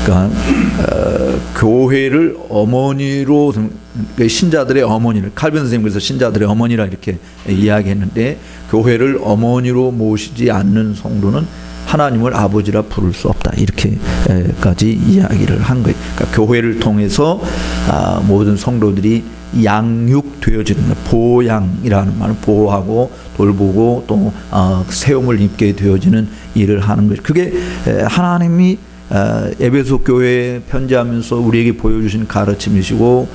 그러니까 교회를 어머니로 신자들의 어머니를 칼빈 선생님께서 신자들의 어머니라 이렇게 이야기했는데 교회를 어머니로 모시지 않는 성도는 하나님을 아버지라 부를 수 없다 이렇게까지 이야기를 한 거예요. 그러니까 교회를 통해서 모든 성도들이 양육되어지는 보양이라는 말은 보호하고 돌보고 또 세움을 입게 되어지는 일을 하는 거죠. 그게 하나님이 에베소 교회에 편지하면서 우리에게 보여주신 가르침이시고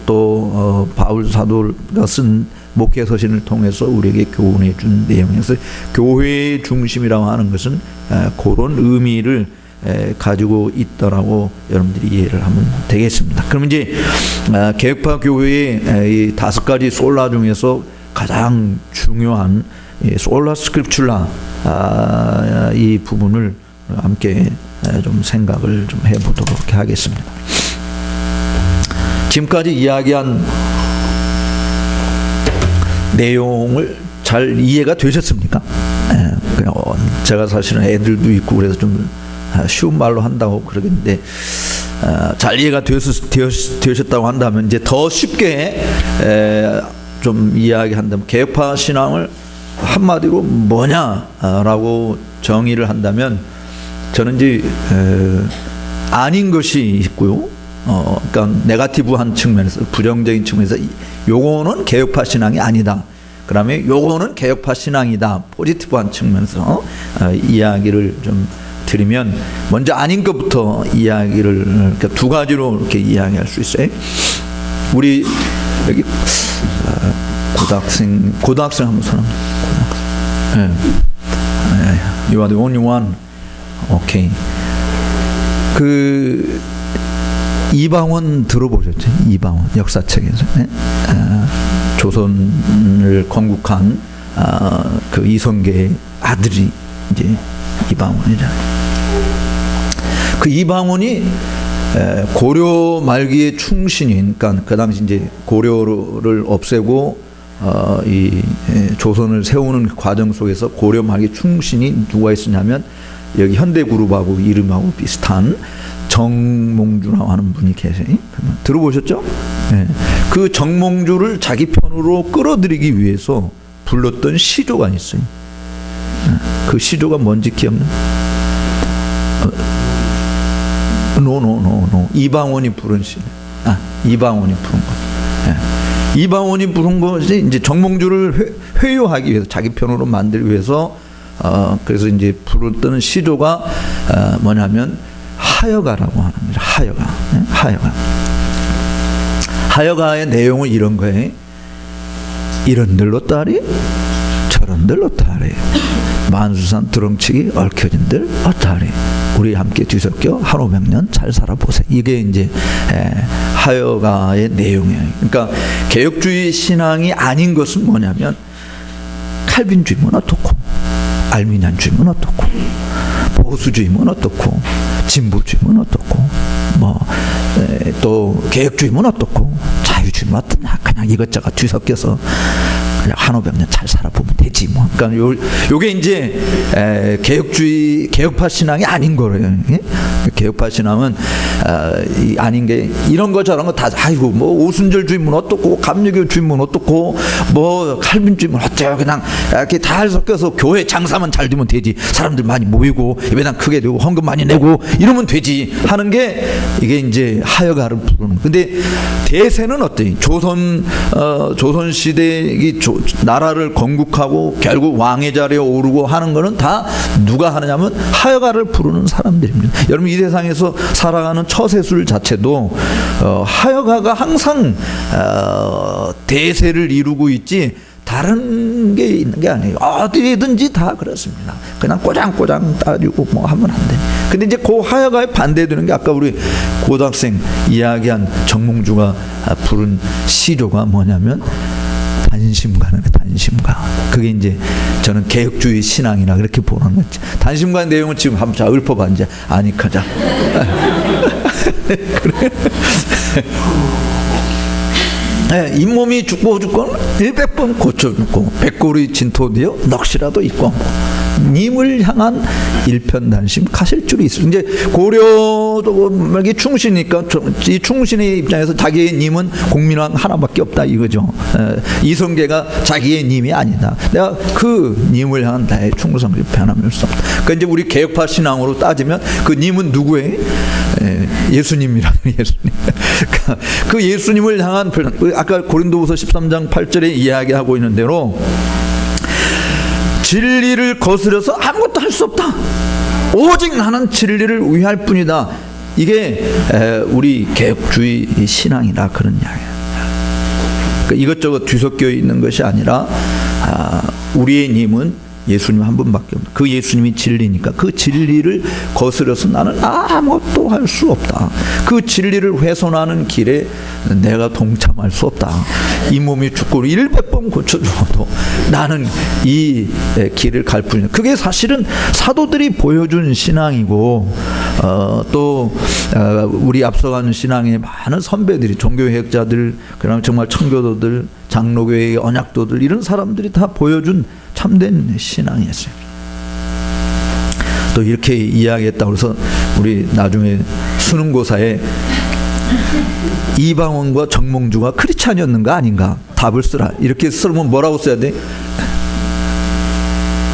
또 바울 사도가 쓴 목회 서신을 통해서 우리에게 교훈해 준 내용이어서 교회의 중심이라고 하는 것은 그런 의미를 가지고 있더라고 여러분들이 이해를 하면 되겠습니다. 그럼 이제 개혁파 교회의 이 5가지 솔라 중에서 가장 중요한 솔라 스크립츄라 이 부분을 함께 좀 생각을 좀 해보도록 하겠습니다. 지금까지 이야기한 내용을 잘 이해가 되셨습니까? 제가 사실은 애들도 있고 그래서 좀 쉬운 말로 한다고 그러겠는데 잘 이해가 되셨다고 한다면 이제 더 쉽게 좀 이야기한다면 개혁파 신앙을 한마디로 뭐냐라고 정의를 한다면 저는 이제 아닌 것이 있고요. 그러니까 네거티브한 측면에서 부정적인 측면에서 요거는 개혁파 신앙이 아니다. 그다음에 요거는 개혁파 신앙이다. 포지티브한 측면에서 이야기를 좀 드리면 먼저 아닌 것부터 이야기를 그러니까 2가지로 이렇게 이야기할 수 있어요. 우리 여기 고등학생 한번 손 고등학생. You are the only one. 오케이. 그 이방원 들어보셨죠? 이방원 역사책에서 조선을 건국한 그 이성계의 아들이 이제 이방원이잖아요. 그 이방원이 고려 말기의 충신인, 그러니까 그 당시 이제 고려를 없애고 이 조선을 세우는 과정 속에서 고려 말기 충신이 누가 있었냐면 여기 현대그룹하고 이름하고 비슷한 정몽주라고 하는 분이 계세요. 들어보셨죠? 네. 그 정몽주를 자기 편으로 끌어들이기 위해서 불렀던 시조가 있어요. 그 시조가 뭔지 기억나? 노. 이방원이 부른 시. 이방원이 부른 거. 네. 이방원이 부른 것이 이제 정몽주를 회유하기 위해서 자기 편으로 만들기 위해서 그래서 이제 부르던 시조가 뭐냐면 하여가라고 합니다. 하여가. 하여가의 내용은 이런 거예요. 이런들로 따리 저런들로 따리 만수산 두렁치기 얽혀진들 어따리 우리 함께 뒤섞여 한 500년 잘 살아보세요. 이게 이제 하여가의 내용이에요. 그러니까 개혁주의 신앙이 아닌 것은 뭐냐면 칼빈주의면 어떻고 알미니안주의면 어떻고 보수주의면 어떻고 진보주의면 어떻고 또 개혁주의면 어떻고 자유주의면 어떠냐 그냥 이것저것 뒤섞여서 한 500년 잘 살아보면 되지 뭐. 그러니까 요게 이제 개혁파 신앙이 아닌 거예요. 예? 개혁파 신앙은 아닌 게 이런 거 저런 거 다 아이고 뭐 오순절 주임은 어떻고 감리교 주임은 어떻고 뭐 칼빈 주임은 어때요? 그냥 이렇게 다 섞여서 교회 장사만 잘 되면 되지. 사람들 많이 모이고 예배당 크게 되고 헌금 많이 내고 이러면 되지 하는 게 이게 이제 하여가를 부르는. 근데 대세는 어때요? 조선 시대 나라를 건국하고 결국 왕의 자리에 오르고 하는 거는 다 누가 하느냐면 하여가를 부르는 사람들입니다. 여러분 이 세상에서 살아가는 처세술 자체도 하여가가 항상 대세를 이루고 있지 다른 게 있는 게 아니에요. 어디든지 다 그렇습니다. 그냥 꼬장꼬장 따지고 뭐 하면 안 돼. 근데 이제 그 하여가에 반대되는 게 아까 우리 고등학생 이야기한 정몽주가 부른 시조가 뭐냐면 단심가는 단심가. 그게 이제 저는 개혁주의 신앙이나 그렇게 보는 거지. 단심가 내용은 지금 한번 자 읊어봐 이제 아니까자. 그래. 네, 잇몸이 죽고 100번 고쳐 죽고 백골이 진토되어 넋이라도 있고 님을 향한 일편단심 가실 줄이 있어. 이제 고려도 이게 충신이니까 이 충신의 입장에서 자기의 님은 공민왕 하나밖에 없다 이거죠. 이성계가 자기의 님이 아니다. 내가 그 님을 향한 나의 충성을 변함을 수 없다. 그러니까 이제 우리 개혁파 신앙으로 따지면 그 님은 누구예요? 예수님이라는 예수님. 그 예수님을 향한 아까 고린도후서 13장 8절에 이야기하고 있는 대로 진리를 거스려서 아무것도 할 수 없다. 오직 나는 진리를 위할 뿐이다. 이게 우리 개혁주의 신앙이라 그런 이야기예요. 그러니까 이것저것 뒤섞여 있는 것이 아니라 우리의 님은 예수님 한 분밖에 없다. 그 예수님이 진리니까 그 진리를 거스려서 나는 아무것도 할 수 없다. 그 진리를 훼손하는 길에 내가 동참할 수 없다. 이 몸이 죽고 100번 고쳐 죽어도 나는 이 길을 갈 뿐이다. 그게 사실은 사도들이 보여준 신앙이고 또 우리 앞서가는 신앙의 많은 선배들이 종교개혁자들 그다음에 정말 청교도들 장로교회의 언약도들 이런 사람들이 다 보여준 참된 신앙이었어요. 또 이렇게 이야기했다고 해서 우리 나중에 수능고사에 이방원과 정몽주가 크리스찬이었는가 아닌가 답을 쓰라 이렇게 쓰면 뭐라고 써야 돼?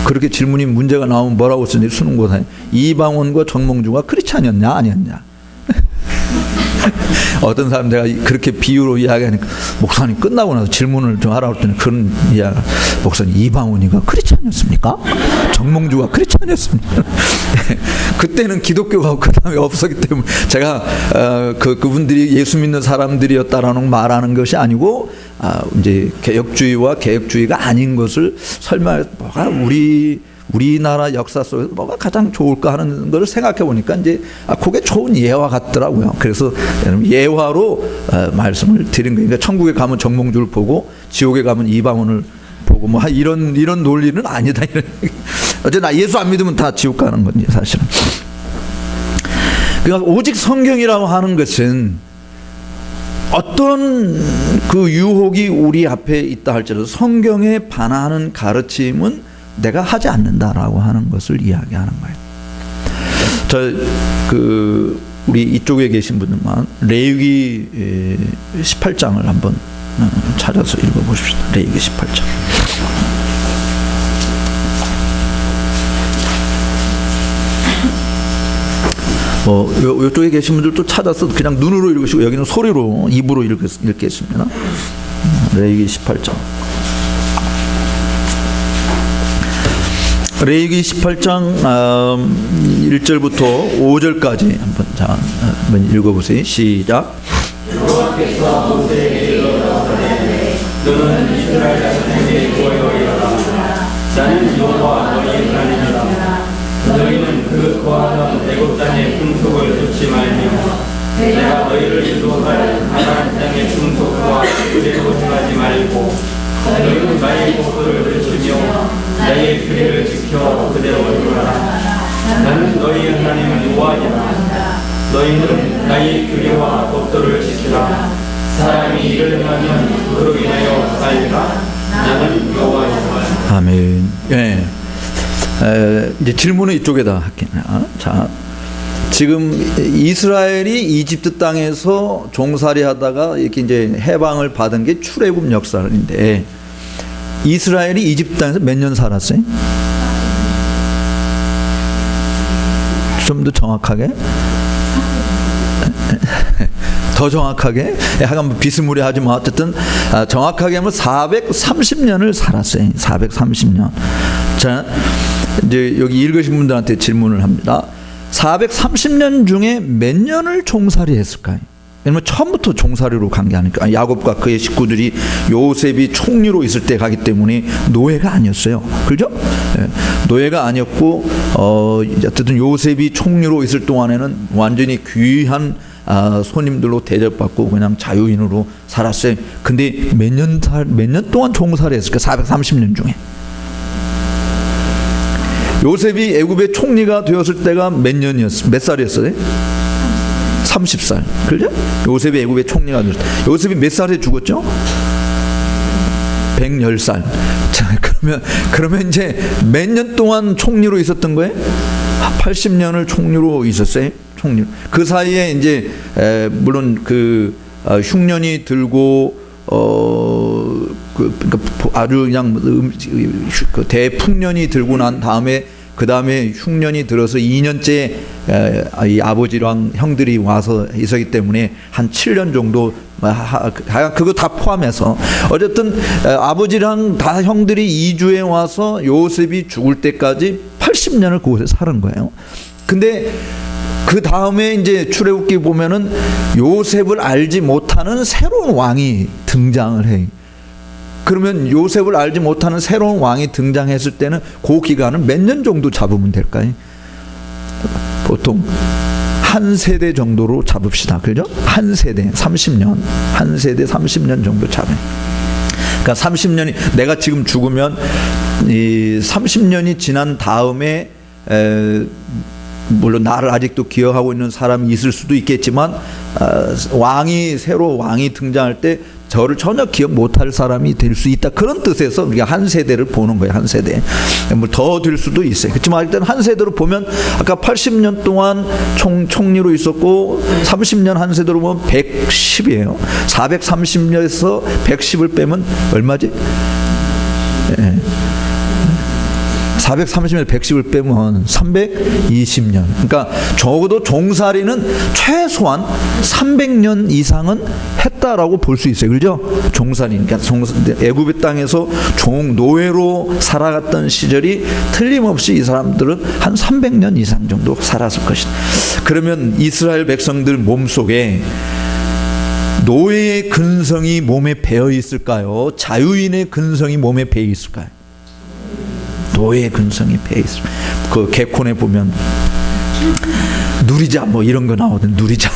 그렇게 질문이 문제가 나오면 뭐라고 쓰니 수능고사에 이방원과 정몽주가 크리스찬이었냐 아니었냐. 어떤 사람 내가 그렇게 비유로 이야기하니까 목사님 끝나고 나서 질문을 좀 하라고 했더니 그런 이야기 목사님 이방원이가 크리스찬이었습니까? 정몽주가 크리스찬이었습니까? 그때는 기독교가 그 다음에 없었기 때문에 제가 그분들이 예수 믿는 사람들이었다라는 말하는 것이 아니고 이제 개혁주의와 개혁주의가 아닌 것을 설명해서 뭐가 우리나라 역사 속에서 뭐가 가장 좋을까 하는 것을 생각해 보니까 이제 그게 좋은 예화 같더라고요. 그래서 예화로 말씀을 드린 거예요. 그러니까 천국에 가면 정몽주를 보고 지옥에 가면 이방원을 보고 뭐 이런 논리는 아니다. 어쨌든 예수 안 믿으면 다 지옥 가는 건지 사실은. 그러니까 오직 성경이라고 하는 것은 어떤 그 유혹이 우리 앞에 있다 할지라도 성경에 반하는 가르침은 내가 하지 않는다라고 하는 것을 이야기하는 거예요. 우리 이쪽에 계신 분들만 레위기 18장을 한번 찾아서 읽어보십시다. 레위기 18장. 이쪽에 계신 분들도 찾아서 그냥 눈으로 읽으시고 여기는 소리로 입으로 읽겠습니다. 레위기 18장. 레위기 18장 1절부터 5절까지 한번 읽어보세요. 시작. 여호와께서 모세에게 이르시되 너는 이스라엘 자손에게 보여이라. 나는 여호와 너희의 하나님이라. 너희는 그 거하던 애굽 땅의 풍속을 듣지 말며 내가 너희를 인도할 가나안 땅의 풍속과 그대로 행하지 말고 너희는 나의 법도를 지키며 나의 규례를 지켜 그대로 행하라. 나는 너희의 하나님 여호와니라. 너희는 나의 규례와 법도를 지키라. 사람이 이를 행하면 그로 인하여 살리라. 아멘. 예. 이제 질문은 이쪽에다 할게요. 자, 지금 이스라엘이 이집트 땅에서 종살이하다가 이렇게 이제 해방을 받은 게 출애굽 역사인데, 이스라엘이 이집트 땅에서 몇 년 살았어요? 좀 더 정확하게? 더 정확하게? 약간 비스무리하지만 어쨌든 정확하게 하면 430년을 살았어요. 430년. 자, 이제 여기 읽으신 분들한테 질문을 합니다. 430년 중에 몇 년을 종살이 했을까요? 왜냐면 처음부터 종살이로 간 게 아니니까. 야곱과 그의 식구들이 요셉이 총리로 있을 때 가기 때문에 노예가 아니었어요. 그죠? 예. 노예가 아니었고, 어쨌든 요셉이 총리로 있을 동안에는 완전히 귀한 손님들로 대접받고 그냥 자유인으로 살았어요. 근데 몇 년 동안 종살이 했을까? 430년 중에. 요셉이 애굽의 총리가 되었을 때가 몇 살이었어요? 30살. 그죠? 요셉이 애굽의 총리가 되었을 때. 요셉이 몇 살에 죽었죠? 110살. 자, 그러면 이제 몇 년 동안 총리로 있었던 거예요? 80년을 총리로 있었어요. 총리. 그 사이에 이제 물론 그 흉년이 들고 그러니까 아주 그냥 그 대풍년이 들고 난 다음에 그 다음에 흉년이 들어서 2년째 이 아버지랑 형들이 와서 있었기 때문에 한 7년 정도 그거 다 포함해서 어쨌든 아버지랑 다 형들이 이주해 와서 요셉이 죽을 때까지 80년을 그곳에 사는 거예요. 근데 그 다음에 이제 출애굽기 보면은 요셉을 알지 못하는 새로운 왕이 등장을 해. 그러면 요셉을 알지 못하는 새로운 왕이 등장했을 때는 그 기간은 몇 년 정도 잡으면 될까요? 보통 한 세대 정도로 잡읍시다. 그죠? 한 세대 30년, 한 세대 30년 정도 잡아요. 그러니까 30년이 내가 지금 죽으면 이 30년이 지난 다음에 물론 나를 아직도 기억하고 있는 사람이 있을 수도 있겠지만 새로 왕이 등장할 때 저를 전혀 기억 못할 사람이 될 수 있다. 그런 뜻에서 우리가 한 세대를 보는 거예요. 한 세대. 뭐 더 될 수도 있어요. 그렇지만 일단 한 세대로 보면 아까 80년 동안 총리로 있었고 30년 한 세대로 보면 110이에요. 430년에서 110을 빼면 얼마지? 430년에 110을 빼면 320년. 그러니까 적어도 종살이는 최소한 300년 이상은 했다라고 볼 수 있어요. 그죠? 종살이. 그러니까 애굽의 땅에서 노예로 살아갔던 시절이 틀림없이 이 사람들은 한 300년 이상 정도 살았을 것이다. 그러면 이스라엘 백성들 몸속에 노예의 근성이 몸에 배어 있을까요? 자유인의 근성이 몸에 배어 있을까요? 노예의 근성이 배어 있습니다. 그 개콘에 보면 누리자 뭐 이런 거 나오던 누리자.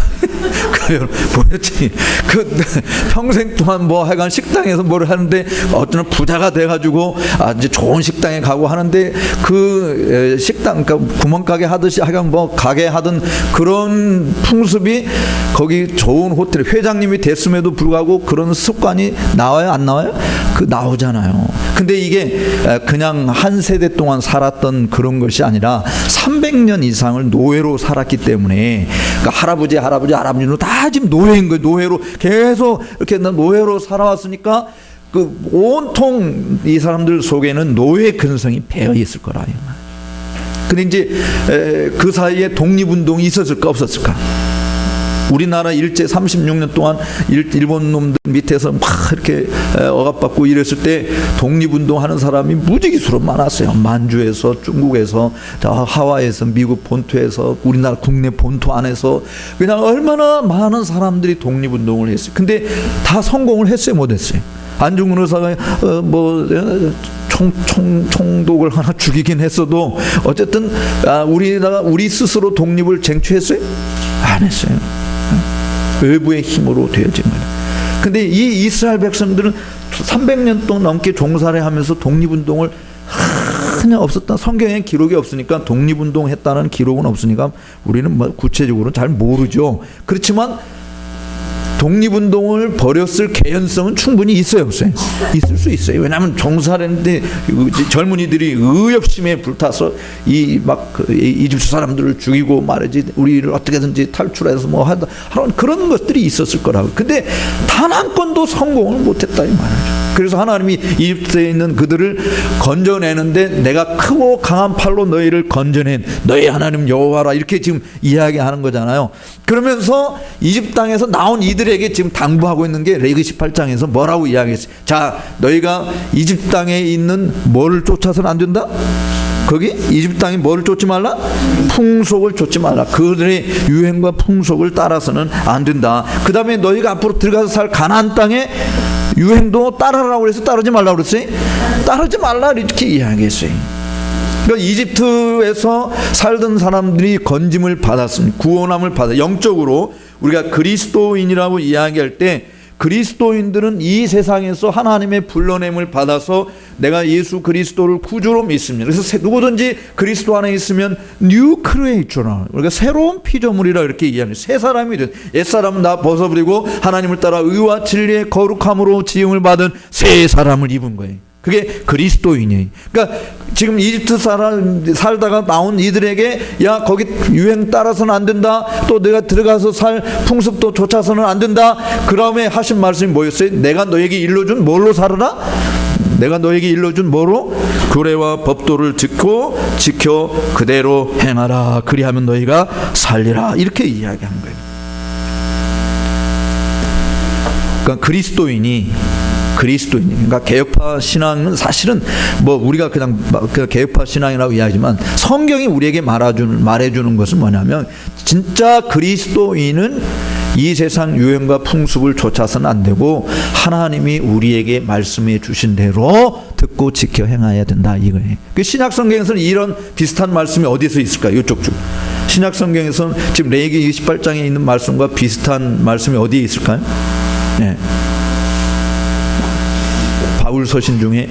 보였지. 그 평생 동안 뭐 하여간 식당에서 뭘 하는데 어떤 부자가 돼가지고 이제 좋은 식당에 가고 하는데 그 식당 그러니까 구멍가게 하듯이 하여간 뭐 가게 하던 그런 풍습이 거기 좋은 호텔 회장님이 됐음에도 불구하고 그런 습관이 나와요 안 나와요? 그 나오잖아요. 근데 이게 그냥 한 세대 동안 살았던 그런 것이 아니라 300년 이상을 노예로 살았기 때문에 그러니까 할아버지는 다 지금 노예인 거예요. 노예로 계속 이렇게 노예로 살아왔으니까 그 온통 이 사람들 속에는 노예 근성이 배어 있을 거라. 근데 이제 그 사이에 독립운동이 있었을까 없었을까? 우리나라 일제 36년 동안 일본 놈들 밑에서 막 이렇게 억압받고 이랬을 때 독립운동 하는 사람이 무지기수로 많았어요. 만주에서, 중국에서, 하와이에서, 미국 본토에서, 우리나라 국내 본토 안에서 그냥 얼마나 많은 사람들이 독립운동을 했어요. 근데 다 성공을 했어요, 못했어요? 안중근 의사가 총독을 하나 죽이긴 했어도 어쨌든 우리 스스로 독립을 쟁취했어요? 안 했어요. 외부의 힘으로 되어진 거예요. 근데 이 이스라엘 백성들은 300년 동안 넘게 종살이 하면서 독립운동을 전혀 없었다. 성경에 기록이 없으니까 독립운동 했다는 기록은 없으니까 우리는 뭐 구체적으로는 잘 모르죠. 그렇지만 독립운동을 벌였을 개연성은 충분히 있어요, 없어요? 있을 수 있어요. 왜냐하면 종살했는데 젊은이들이 의협심에 불타서 이집트 사람들을 죽이고 말이지 우리를 어떻게든지 탈출해서 뭐 하는 그런 것들이 있었을 거라고. 근데 단 한 건도 성공을 못했다 이 말이죠. 그래서 하나님이 이집트에 있는 그들을 건져내는데 내가 크고 강한 팔로 너희를 건져낸 너희 하나님 여호와라 이렇게 지금 이야기하는 거잖아요. 그러면서 이집트 땅에서 나온 이들에게 지금 당부하고 있는 게 레위기 18장에서 뭐라고 이야기했어요? 자, 너희가 이집트 땅에 있는 뭐를 쫓아서는 안 된다? 거기 이집트 땅이 뭐를 쫓지 말라? 풍속을 쫓지 말라. 그들의 유행과 풍속을 따라서는 안 된다. 그 다음에 너희가 앞으로 들어가서 살 가나안 땅에 유행도 따르라고 그래서 따르지 말라고 그랬어요? 따르지 말라 이렇게 이야기했어요. 그러니까 이집트에서 살던 사람들이 건짐을 받았습니다. 구원함을 받아. 영적으로 우리가 그리스도인이라고 이야기할 때 그리스도인들은 이 세상에서 하나님의 불러냄을 받아서 내가 예수 그리스도를 구주로 믿습니다. 그래서 누구든지 그리스도 안에 있으면 뉴 크리에이처라. 우리가 새로운 피조물이라 이렇게 이야기합니다. 새 사람이 된 옛사람은 다 벗어버리고 하나님을 따라 의와 진리의 거룩함으로 지음을 받은 새 사람을 입은 거예요. 그게 그리스도인이에요. 그러니까 지금 이집트 살다가 나온 이들에게 야 거기 유행 따라서는 안 된다. 또 내가 들어가서 살 풍습도 쫓아서는 안 된다. 그 다음에 하신 말씀이 뭐였어요? 내가 너에게 일러준 뭘로 살아라? 내가 너에게 일러준 뭐로? 규례와 법도를 듣고 지켜 그대로 행하라. 그리하면 너희가 살리라. 이렇게 이야기한 거예요. 그러니까 그리스도인이 그러니까 개혁파 신앙은 사실은 뭐 우리가 그냥 개혁파 신앙이라고 이야기하지만 성경이 우리에게 말해주는 것은 뭐냐면 진짜 그리스도인은 이 세상 유행과 풍습을 쫓아서는 안 되고 하나님이 우리에게 말씀해 주신 대로 듣고 지켜 행해야 된다 이거예요. 그 신약 성경에서는 이런 비슷한 말씀이 어디서 있을까요? 이쪽 쭉. 신약 성경에서는 지금 레위기 28장에 있는 말씀과 비슷한 말씀이 어디에 있을까요? 네. 바울 서신 중에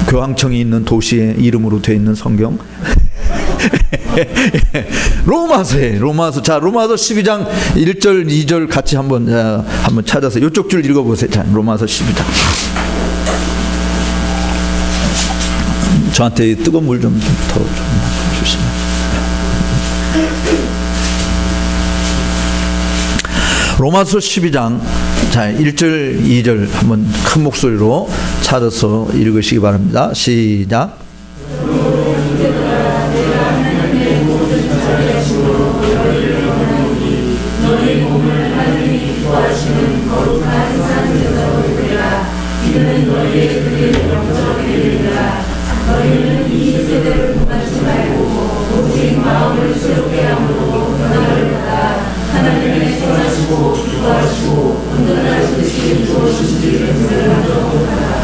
교황청이 있는 도시의 이름으로 되어 있는 성경 로마서. 자, 로마서 12장 1절 2절 같이 한번 찾아서 이쪽 줄 읽어보세요. 자, 로마서 12장. 저한테 뜨거운 물 좀 더 주시면. 로마서 12장 자 1절 2절 한번 큰 목소리로 찾아서 읽으시기 바랍니다. 시작.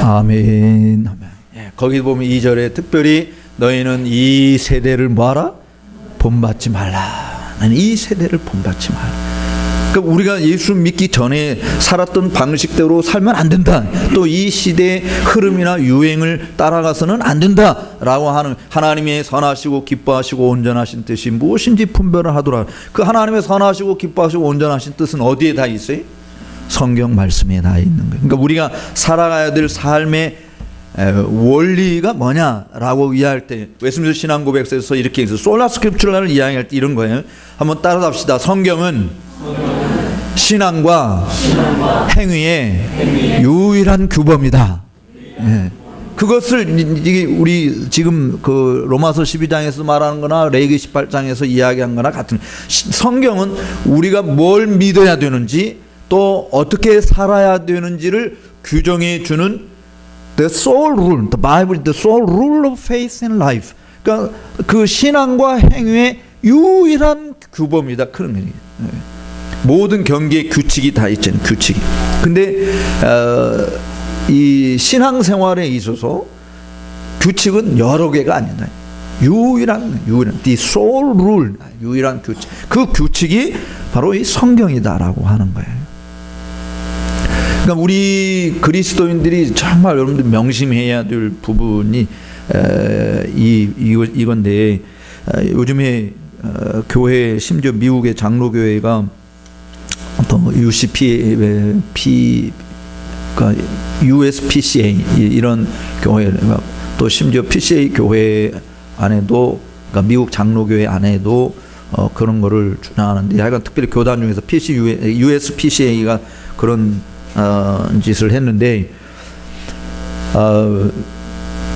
아멘. 예, 거기 보면 2절에 특별히 너희는 이 세대를 뭐하라? 본받지 말라. 나는 이 세대를 본받지 말라. 그러니까 우리가 예수 믿기 전에 살았던 방식대로 살면 안 된다. 또 이 시대의 흐름이나 유행을 따라가서는 안 된다라고 하는 하나님의 선하시고 기뻐하시고 온전하신 뜻이 무엇인지 분별을 하더라. 그 하나님의 선하시고 기뻐하시고 온전하신 뜻은 어디에 다 있어요? 성경 말씀에 다 있는 거예요. 그러니까 우리가 살아가야 될 삶의 원리가 뭐냐라고 이야기할 때 웨스민스터 신앙고백서에서 이렇게 해서 솔라 스크립처를 이야기할 때 이런 거예요. 한번 따라합시다. 성경은 신앙과 행위의 유일한 규범이다. 예. 그것을 이게 우리 지금 그 로마서 12장에서 말하는 거나 레위기 18장에서 이야기한 거나 같은 성경은 우리가 뭘 믿어야 되는지 또 어떻게 살아야 되는지를 규정해 주는 the sole rule, the Bible, the sole rule of faith and life. 그러니까 그 신앙과 행위의 유일한 규범이다. 그런 거예요. 모든 경계의 규칙이 다 있잖아요. 규칙이. 근데 이 신앙생활에 있어서 규칙은 여러 개가 아니다. 유일한 the sole rule, 유일한 규칙. 그 규칙이 바로 이 성경이다라고 하는 거예요. 그러니까 우리 그리스도인들이 정말 여러분들 명심해야 될 부분이 이건데 요즘에 교회 심지어 미국의 장로교회가 또 그러니까 USPCA 이런 교회, 또 심지어 PCA 교회 안에도, 그러니까 미국 장로교회 안에도 그런 거를 주장하는데, 하여간 특별히 교단 중에서 USPCA가 그런 짓을 했는데,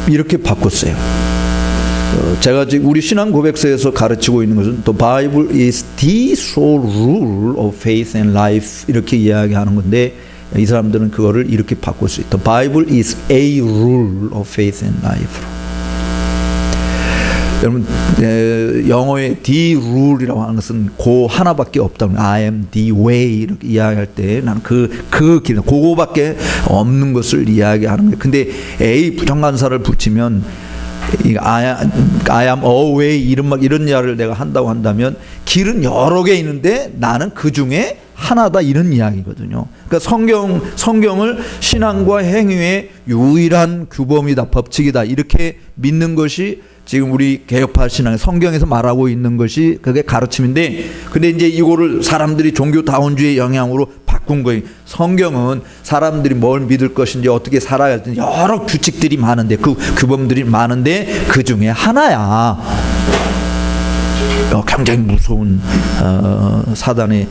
이렇게 바꿨어요. 제가 지금 우리 신앙 고백서에서 가르치고 있는 것은 The Bible is the sole rule of faith and life, 이렇게 이야기하는 건데, 이 사람들은 그거를 이렇게 바꿨어요. The Bible is a rule of faith and life. 여러분, 영어의 the rule이라고 하는 것은 그 하나밖에 없다고. I am the way 이렇게 이야기할 때 나는 그 길, 그거밖에 없는 것을 이야기하는 거예요. 근데 a 부정관사를 붙이면 I am a way 이런 이야기를 내가 한다고 한다면 길은 여러 개 있는데 나는 그 중에 하나다, 이런 이야기거든요. 그러니까 성경을 신앙과 행위의 유일한 규범이다, 법칙이다, 이렇게 믿는 것이 지금 우리 개혁파 신앙 성경에서 말하고 있는 것이 그게 가르침인데, 근데 이제 이거를 사람들이 종교 다원주의 영향으로 바꾼 거예요. 성경은 사람들이 뭘 믿을 것인지 어떻게 살아야 할지 여러 규칙들이 많은데, 그 규범들이 많은데 그 중에 하나야. 굉장히 무서운 사단의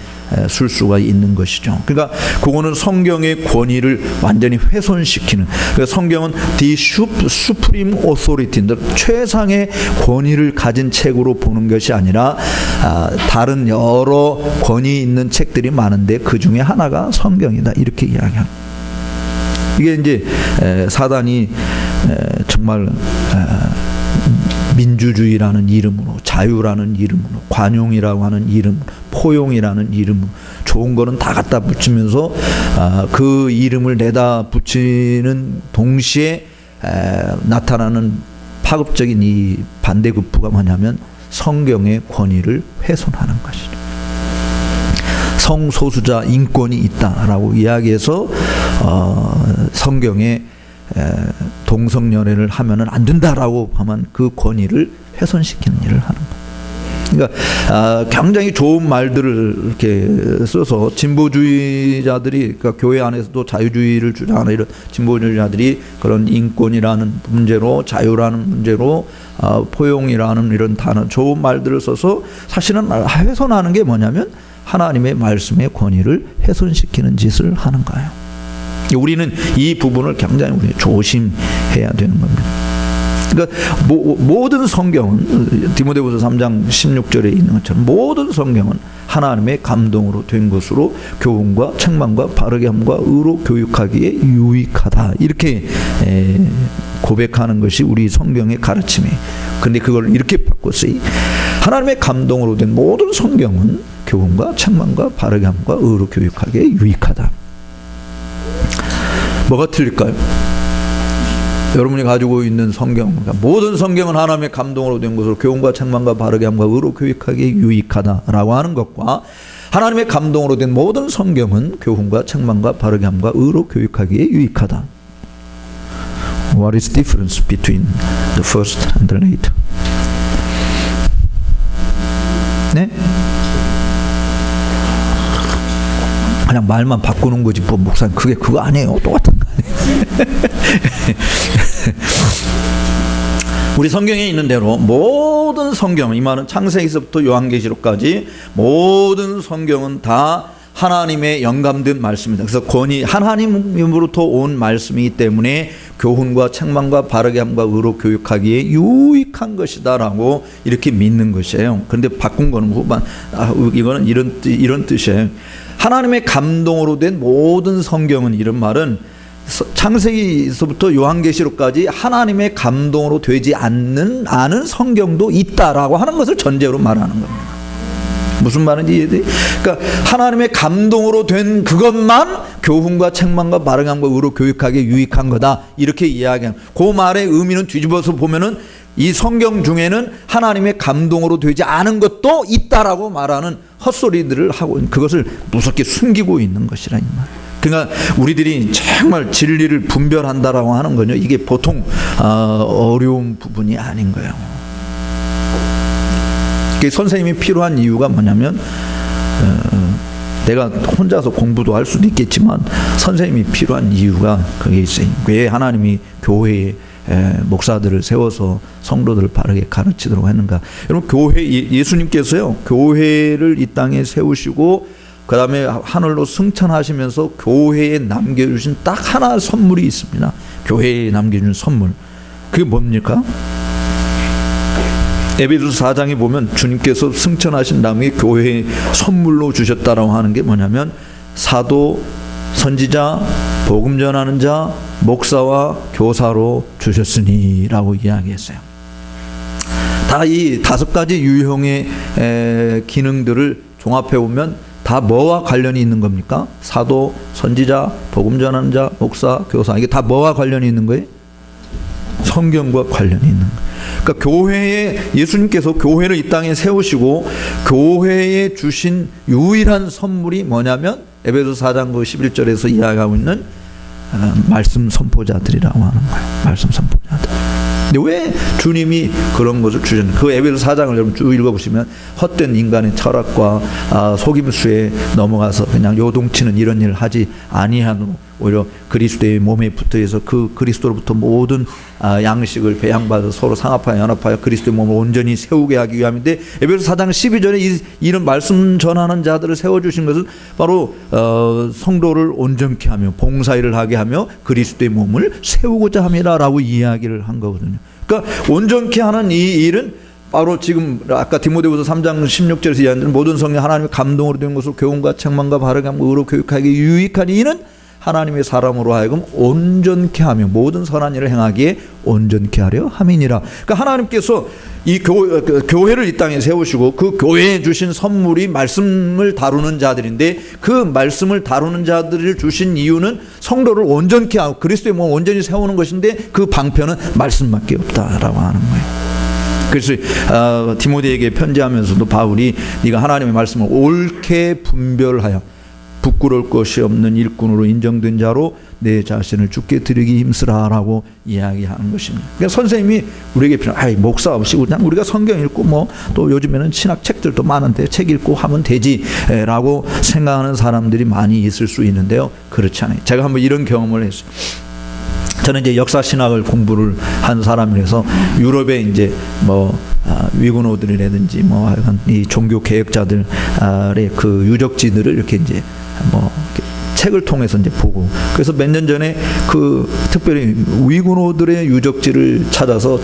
술수가 있는 것이죠. 그러니까 그거는 성경의 권위를 완전히 훼손시키는, 그러니까 성경은 the supreme authority, 최상의 권위를 가진 책으로 보는 것이 아니라 다른 여러 권위 있는 책들이 많은데 그 중에 하나가 성경이다, 이렇게 이야기합니다. 이게 이제 사단이 정말 민주주의라는 이름으로, 자유라는 이름으로, 관용이라고 하는 이름으로, 포용이라는 이름으로 좋은 거는 다 갖다 붙이면서 그 이름을 내다 붙이는 동시에 나타나는 파급적인 이 반대급부가 뭐냐면 성경의 권위를 훼손하는 것이죠. 성소수자 인권이 있다라고 이야기해서 성경에 동성연애를 하면은 안 된다라고 하면 그 권위를 훼손시키는 일을 하는 거예요. 그러니까 굉장히 좋은 말들을 이렇게 써서 진보주의자들이, 그러니까 교회 안에서도 자유주의를 주장하는 이런 진보주의자들이 그런 인권이라는 문제로, 자유라는 문제로, 포용이라는 이런 단어, 좋은 말들을 써서 사실은 훼손하는 게 뭐냐면 하나님의 말씀의 권위를 훼손시키는 짓을 하는 거예요. 우리는 이 부분을 굉장히 우리 조심해야 되는 겁니다. 그러니까 모든 성경은 디모데후서 3장 16절에 있는 것처럼 모든 성경은 하나님의 감동으로 된 것으로 교훈과 책망과 바르게 함과 의로 교육하기에 유익하다, 이렇게 고백하는 것이 우리 성경의 가르침이에요. 그런데 그걸 이렇게 바꿨어요. 하나님의 감동으로 된 모든 성경은 교훈과 책망과 바르게 함과 의로 교육하기에 유익하다. 뭐가 틀릴까요? 여러분이 가지고 있는 성경, 그러니까 모든 성경은 하나님의 감동으로 된 것으로 교훈과 책망과 바르게 함과 의로 교육하기에 유익하다라고 하는 것과 하나님의 감동으로 된 모든 성경은 교훈과 책망과 바르게 함과 의로 교육하기에 유익하다. What is the difference between the first and the later? 네? 그냥 말만 바꾸는 거지 뭐 목사님 그게 그거 아니에요. 똑같은 거 아니에요. 우리 성경에 있는 대로 모든 성경, 이 말은 창세기서부터 요한계시록까지 모든 성경은 다 하나님의 영감된 말씀입니다. 그래서 권위, 하나님으로부터 온 말씀이기 때문에 교훈과 책망과 바르게 함과 의로 교육하기에 유익한 것이다라고 이렇게 믿는 것이에요. 그런데 바꾼 거는 후반, 이거는 이런 뜻이에요. 하나님의 감동으로 된 모든 성경은, 이런 말은 창세기서부터 요한계시록까지 하나님의 감동으로 되지 않은 성경도 있다라고 하는 것을 전제로 말하는 겁니다. 무슨 말인지 이해돼? 그러니까 하나님의 감동으로 된 그것만 교훈과 책망과 바르게 함과 의로 교육하기에 유익한 거다, 이렇게 이야기하는, 그 말의 의미는 뒤집어서 보면은 이 성경 중에는 하나님의 감동으로 되지 않은 것도 있다라고 말하는 헛소리들을 하고 그것을 무섭게 숨기고 있는 것이라 이 말. 그러니까 우리들이 정말 진리를 분별한다라고 하는 거요, 이게 보통 어려운 부분이 아닌 거예요. 선생님이 필요한 이유가 뭐냐면 내가 혼자서 공부도 할 수도 있겠지만 선생님이 필요한 이유가 그게 있어요. 왜 하나님이 교회에 목사들을 세워서 성도들을 바르게 가르치도록 했는가? 여러분, 예수님께서요, 교회를 이 땅에 세우시고 그 다음에 하늘로 승천하시면서 교회에 남겨주신 딱 하나 선물이 있습니다. 교회에 남겨준 선물. 그게 뭡니까? 에베소서 4장에 보면 주님께서 승천하신 다음에 교회에 선물로 주셨다라고 하는 게 뭐냐면 사도, 선지자, 복음 전하는 자, 목사와 교사로 주셨으니 라고 이야기했어요. 다 이 5가지 유형의 기능들을 종합해 보면 다 뭐와 관련이 있는 겁니까? 사도, 선지자, 복음 전하는 자, 목사, 교사. 이게 다 뭐와 관련이 있는 거예요? 성경과 관련이 있는 거예요. 그러니까 교회에, 예수님께서 교회를 이 땅에 세우시고 교회에 주신 유일한 선물이 뭐냐면 에베소서 4장 11절에서 이야기하고 있는 말씀 선포자들이라고 하는 거예요. 말씀 선포자들. 근데 왜 주님이 그런 것을 주셨는가? 그 에베소서 4장을 여러분 쭉 읽어보시면 헛된 인간의 철학과 속임수에 넘어가서 그냥 요동치는 이런 일을 하지 아니하노, 오히려 그리스도의 몸에 붙어서 그 그리스도로부터 모든 양식을 배양받아 서로 상합하여 연합하여 그리스도의 몸을 온전히 세우게 하기 위함인데, 에베소서 4장 12절에 이런 말씀 전하는 자들을 세워주신 것은 바로 성도를 온전케 하며 봉사일을 하게 하며 그리스도의 몸을 세우고자 함이라라고 이야기를 한 거거든요. 그러니까 온전케 하는 이 일은 바로 지금 아까 디모데후서 3장 16절에서 이야기하는 모든 성령 하나님의 감동으로 된 것으로 교훈과 책망과 바르게 함과 의로 교육하기에 유익한 이는 하나님의 사람으로 하여금 온전케 하며 모든 선한 일을 행하기에 온전케 하려 함이니라. 그러니까 하나님께서 이 교회를 이 땅에 세우시고 그 교회에 주신 선물이 말씀을 다루는 자들인데, 그 말씀을 다루는 자들을 주신 이유는 성도를 온전케 하고 그리스도의 몸을 온전히 세우는 것인데, 그 방편은 말씀밖에 없다라고 하는 거예요. 그래서 디모데에게 편지하면서도 바울이 네가 하나님의 말씀을 옳게 분별하여 부끄러울 것이 없는 일꾼으로 인정된 자로 내 자신을 주께 드리기 힘쓰라라고 이야기하는 것입니다. 그러니까 선생님이 우리에게 필요한 목사 없이 그냥 우리가 성경 읽고 뭐 또 요즘에는 신학 책들도 많은데 책 읽고 하면 되지라고 생각하는 사람들이 많이 있을 수 있는데요, 그렇지 않아요. 제가 한번 이런 경험을 했어요. 저는 이제 역사 신학을 공부를 한 사람이라서 유럽에 이제 뭐 위그노들이라든지 뭐 하여간 이 종교 개혁자들의 그 유적지들을 이렇게 이제 뭐 이렇게 책을 통해서 이제 보고, 그래서 몇 년 전에 그 특별히 위그노들의 유적지를 찾아서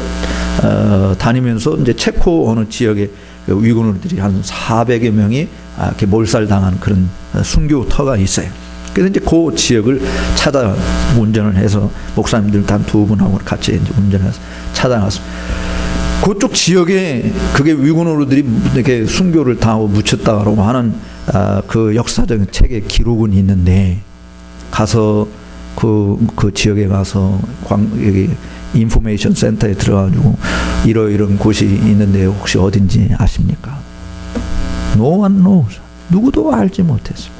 다니면서 이제 체코 어느 지역에 위그노들이 한 400여 명이 이렇게 몰살당한 그런 순교터가 있어요. 그래서 이제 그 지역을 찾아 운전을 해서 목사님들 단 2분하고 같이 이제 운전해서 찾아가서 그쪽 지역에 그게 위그노르들이 이렇게 순교를 당하고 묻혔다고 하는 그 역사적인 책의 기록은 있는데, 가서 그 지역에 가서 여기 인포메이션 센터에 들어가지고 이런 곳이 있는데 혹시 어딘지 아십니까? No one knows. 누구도 알지 못했어요.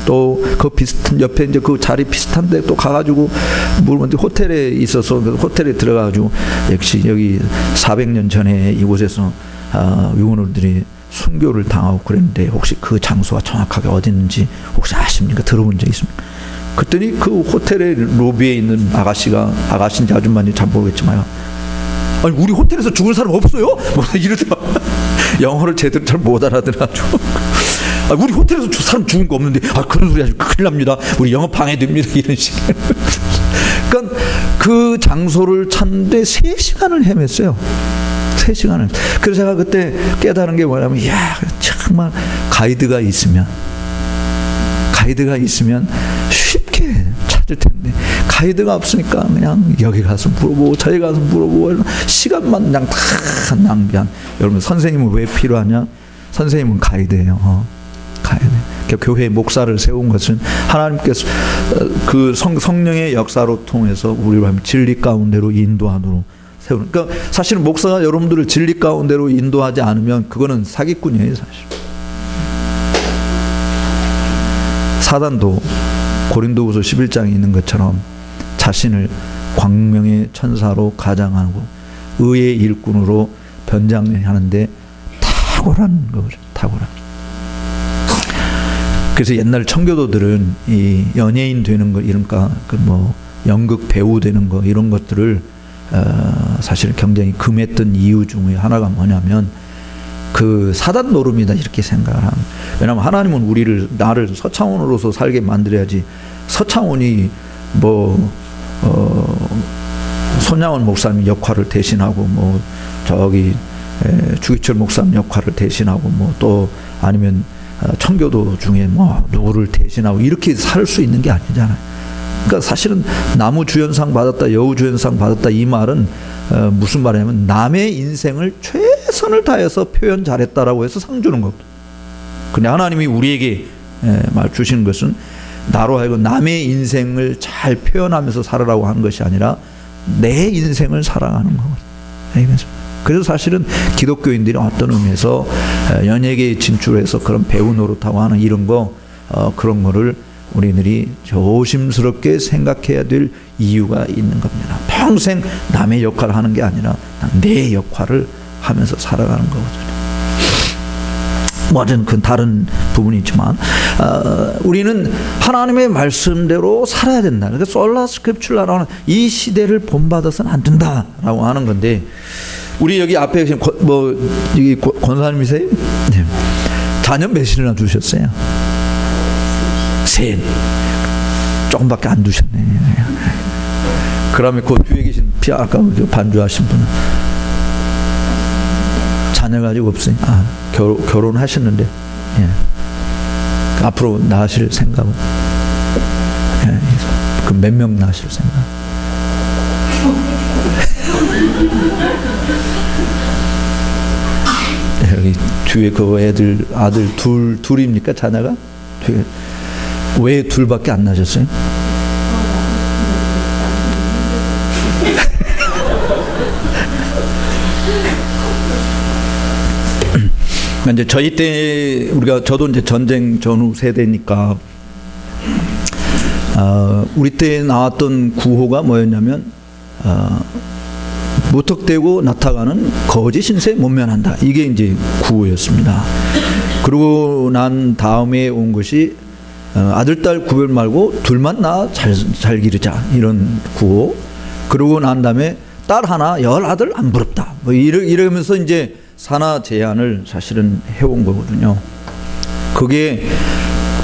또 그 비슷한 옆에 이제 그 자리 비슷한데 또 가가지고 물론 호텔에 있어서 그 호텔에 들어가가지고 역시 여기 400년 전에 이곳에서 위그노들이 순교를 당하고 그랬는데 혹시 그 장소가 정확하게 어디 있는지 혹시 아십니까? 들어본 적 있습니까? 그랬더니 그 호텔의 로비에 있는 아가씨인지 아줌마인지 잘 모르겠지만, 아니 우리 호텔에서 죽은 사람 없어요? 뭐 이러더라. 영어를 제대로 잘 못 알아들어가지고. 우리 호텔에서 사람 죽은 거 없는데 그런 소리 하시면 큰일 납니다. 우리 영업 방해됩니다. 이런 식. 그러니까 그 장소를 찾는데 3시간을 헤맸어요. 3시간을. 그래서 제가 그때 깨달은 게 뭐냐면, 정말 가이드가 있으면 쉽게 찾을 텐데 가이드가 없으니까 그냥 여기 가서 물어보고 저기 가서 물어보고 시간만 그냥 다 낭비한. 여러분, 선생님은 왜 필요하냐? 선생님은 가이드예요. 교회의 목사를 세운 것은 하나님께서 그 성령의 역사로 통해서 우리를 진리 가운데로 인도하도록 세우는. 그러니까 사실은 목사가 여러분들을 진리 가운데로 인도하지 않으면 그거는 사기꾼이에요, 사실. 사단도 고린도후서 11장에 있는 것처럼 자신을 광명의 천사로 가장하고 의의 일꾼으로 변장하는데 탁월한 거죠. 탁월한. 그래서 옛날 청교도들은 이 연예인 되는 거 이런가 그 뭐 연극 배우 되는 거 이런 것들을 사실 굉장히 금했던 이유 중에 하나가 뭐냐면 그 사단 노름이다 이렇게 생각을 합니다. 왜냐하면 하나님은 나를 서창원으로서 살게 만들어야지 서창원이 뭐 손양원 목사님 역할을 대신하고 뭐 저기 주기철 목사님 역할을 대신하고 뭐 또 아니면 청교도 중에 뭐 누구를 대신하고 이렇게 살 수 있는 게 아니잖아요. 그러니까 사실은 나무 주연상 받았다, 여우 주연상 받았다 이 말은 무슨 말이냐면 남의 인생을 최선을 다해서 표현 잘했다라고 해서 상 주는 거거든요. 근데 하나님이 우리에게 말 주시는 것은 나로 하여금 남의 인생을 잘 표현하면서 살아라고 하는 것이 아니라 내 인생을 살아가는 거거든요. 그래서 사실은 기독교인들이 어떤 의미에서 연예계에 진출해서 그런 배우 노릇하고 하는 이런 거 그런 거를 우리들이 조심스럽게 생각해야 될 이유가 있는 겁니다. 평생 남의 역할을 하는 게 아니라 내 역할을 하면서 살아가는 거거든요. 뭐 그 다른 부분이지만 우리는 하나님의 말씀대로 살아야 된다. 그러니까 솔라 스크립츄라라고 하는 이 시대를 본받아서는 안 된다라고 하는 건데 우리 여기 앞에 지금 여기 권사님이세요? 네. 자녀 몇이나 두셨어요? 셋. 조금밖에 안 두셨네. 그러면 그 뒤에 계신 아까 반주하신 분은 자녀가 아직 없어요. 결혼하셨는데 앞으로 낳으실 생각은 그 몇 명 낳으실 생각? 여기 뒤에 그 아들 둘입니까 자녀가? 뒤에 왜 둘밖에 안 낳으셨어요? 이제 저희 때 저도 이제 전쟁 전후 세대니까 우리 때 나왔던 구호가 뭐였냐면 무턱대고 나타가는 거짓 신세 못 면한다. 이게 이제 구호였습니다. 그러고 난 다음에 온 것이 아들 딸 구별 말고 둘만 낳아 잘 기르자 이런 구호. 그러고 난 다음에 딸 하나 열 아들 안 부럽다. 뭐 이러면서 이제 산하 제한을 사실은 해온 거거든요. 그게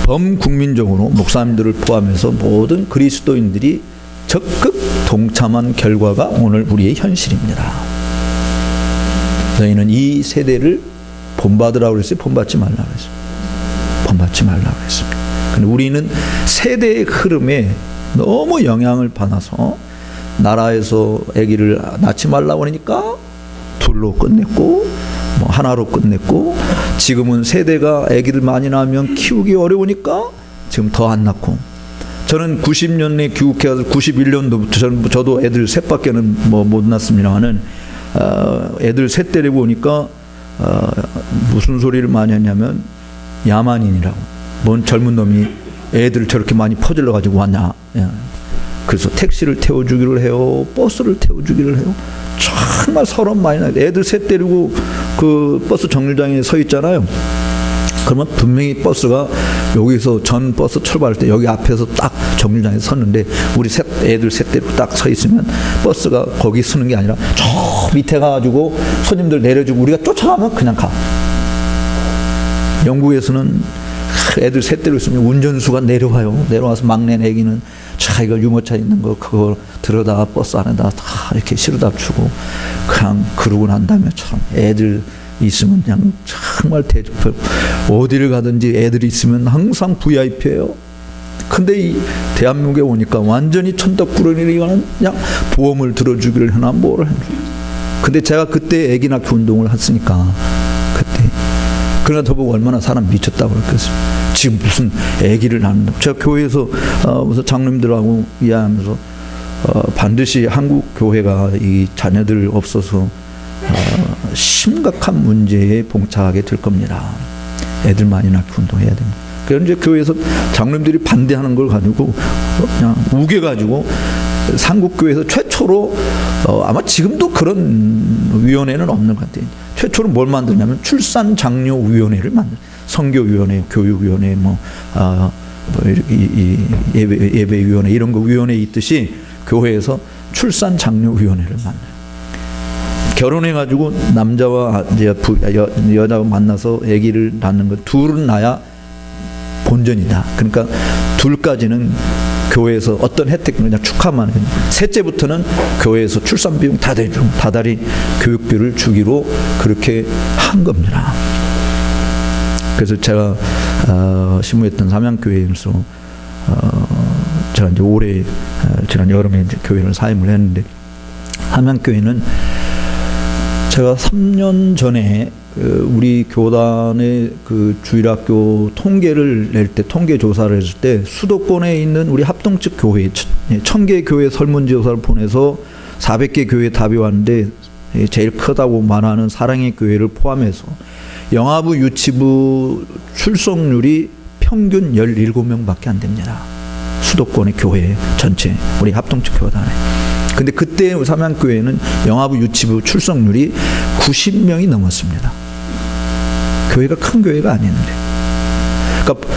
범국민적으로 목사님들을 포함해서 모든 그리스도인들이 적극 동참한 결과가 오늘 우리의 현실입니다. 저희는 이 세대를 본받으라고 그랬어요? 본받지 말라고 그랬어요? 본받지 말라고 그랬습니다. 근데 우리는 세대의 흐름에 너무 영향을 받아서 나라에서 아기를 낳지 말라고 하니까 둘로 끝냈고 뭐 하나로 끝냈고 지금은 세대가 아기를 많이 낳으면 키우기 어려우니까 지금 더 안 낳고 저는 90년에 귀국해서 91년도부터 저도 애들 셋밖에는 뭐 못 낳습니다만은 애들 셋 데리고 오니까 무슨 소리를 많이 했냐면 야만인이라고 뭔 젊은 놈이 애들 저렇게 많이 퍼질러 가지고 왔냐. 그래서 택시를 태워주기를 해요. 버스를 태워주기를 해요. 정말 서러움 많이 나요. 애들 셋 데리고 그 버스 정류장에 서 있잖아요. 그러면 분명히 버스가 여기서 전 버스 출발할 때 여기 앞에서 딱 정류장에 섰는데 우리 애들 셋 데리고 딱 서 있으면 버스가 거기 서는 게 아니라 저 밑에 가가지고 손님들 내려주고 우리가 쫓아가면 그냥 가. 영국에서는 애들 셋 데리고 있으면 운전수가 내려와요. 내려와서 막내 애기는 자기가 유모차 있는 거 그거 들여다가 버스 안에다 다 이렇게 실어다 주고 그냥 그러고 난 다음에 참 애들 있으면 그냥 정말 대접해. 어디를 가든지 애들이 있으면 항상 VIP예요. 근데 이 대한민국에 오니까 완전히 천덕꾸러기는 그냥 보험을 들어주기를 하나 뭐를 해줘. 근데 제가 그때 애기 낳기 운동을 했으니까 그때 그러나 저보고 얼마나 사람 미쳤다고 그랬겠어요. 지금 무슨 아기를 낳는다. 제가 교회에서 무슨 장로님들하고 이야기하면서 반드시 한국 교회가 이 자녀들 없어서 심각한 문제에 봉착하게 될 겁니다. 애들 많이 낳기 운동해야 됩니다. 그래서 이제 교회에서 장로님들이 반대하는 걸 가지고 그냥 우겨가지고 한국교회에서 최초로 아마 지금도 그런 위원회는 없는 것 같아요. 최초로 뭘 만드냐면 출산장려위원회를 만들어요. 선교위원회, 교육위원회, 예배위원회 이런 거 위원회 있듯이 교회에서 출산장려위원회를 만나요. 결혼해가지고 남자와 여자가 만나서 아기를 낳는 것 둘은 낳아야 본전이다. 그러니까 둘까지는 교회에서 어떤 혜택 그냥 축하만 해요. 셋째부터는 교회에서 출산 비용 다 대주고 다달이 교육비를 주기로 그렇게 한 겁니다. 그래서 제가 신무했던 삼양교회에서 제가 이제 올해 지난 여름에 이제 교회를 사임을 했는데 삼양교회는 제가 3년 전에 우리 교단의 그 주일학교 통계를 낼 때 통계 조사를 했을 때 수도권에 있는 우리 합동측 교회 1000개 교회 설문조사를 보내서 400개 교회 답이 왔는데 제일 크다고 말하는 사랑의 교회를 포함해서 영아부 유치부 출석률이 평균 17명밖에 안 됩니다. 수도권의 교회 전체 우리 합동측 교단에. 근데 그때 삼양교회는 영아부 유치부 출석률이 90명이 넘었습니다. 교회가 큰 교회가 아니었는데. 그러니까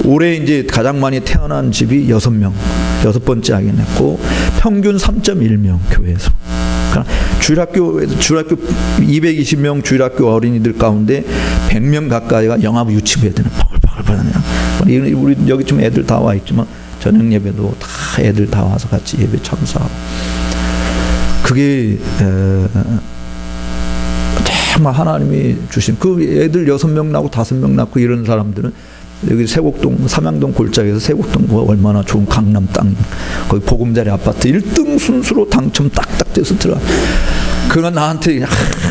올해 이제 가장 많이 태어난 집이 6명, 6번째 하긴 했고 평균 3.1명 교회에서. 그러니까 주일학교 220명 주일학교 어린이들 가운데 100명 가까이가 영아부 유치부 애들은 바글바글바글하네요. 우리 여기 지금 애들 다 와 있지만 저녁 예배도 다 애들 다 와서 같이 예배 참석하고. 그게 정말 하나님이 주신 그 애들 6명 낳고 5명 낳고 이런 사람들은 여기 세곡동 삼양동 골짜기에서 세곡동 얼마나 좋은 강남 땅 거기 보금자리 아파트 1등 순수로 당첨 딱딱 돼서 들어가. 그건 나한테 그냥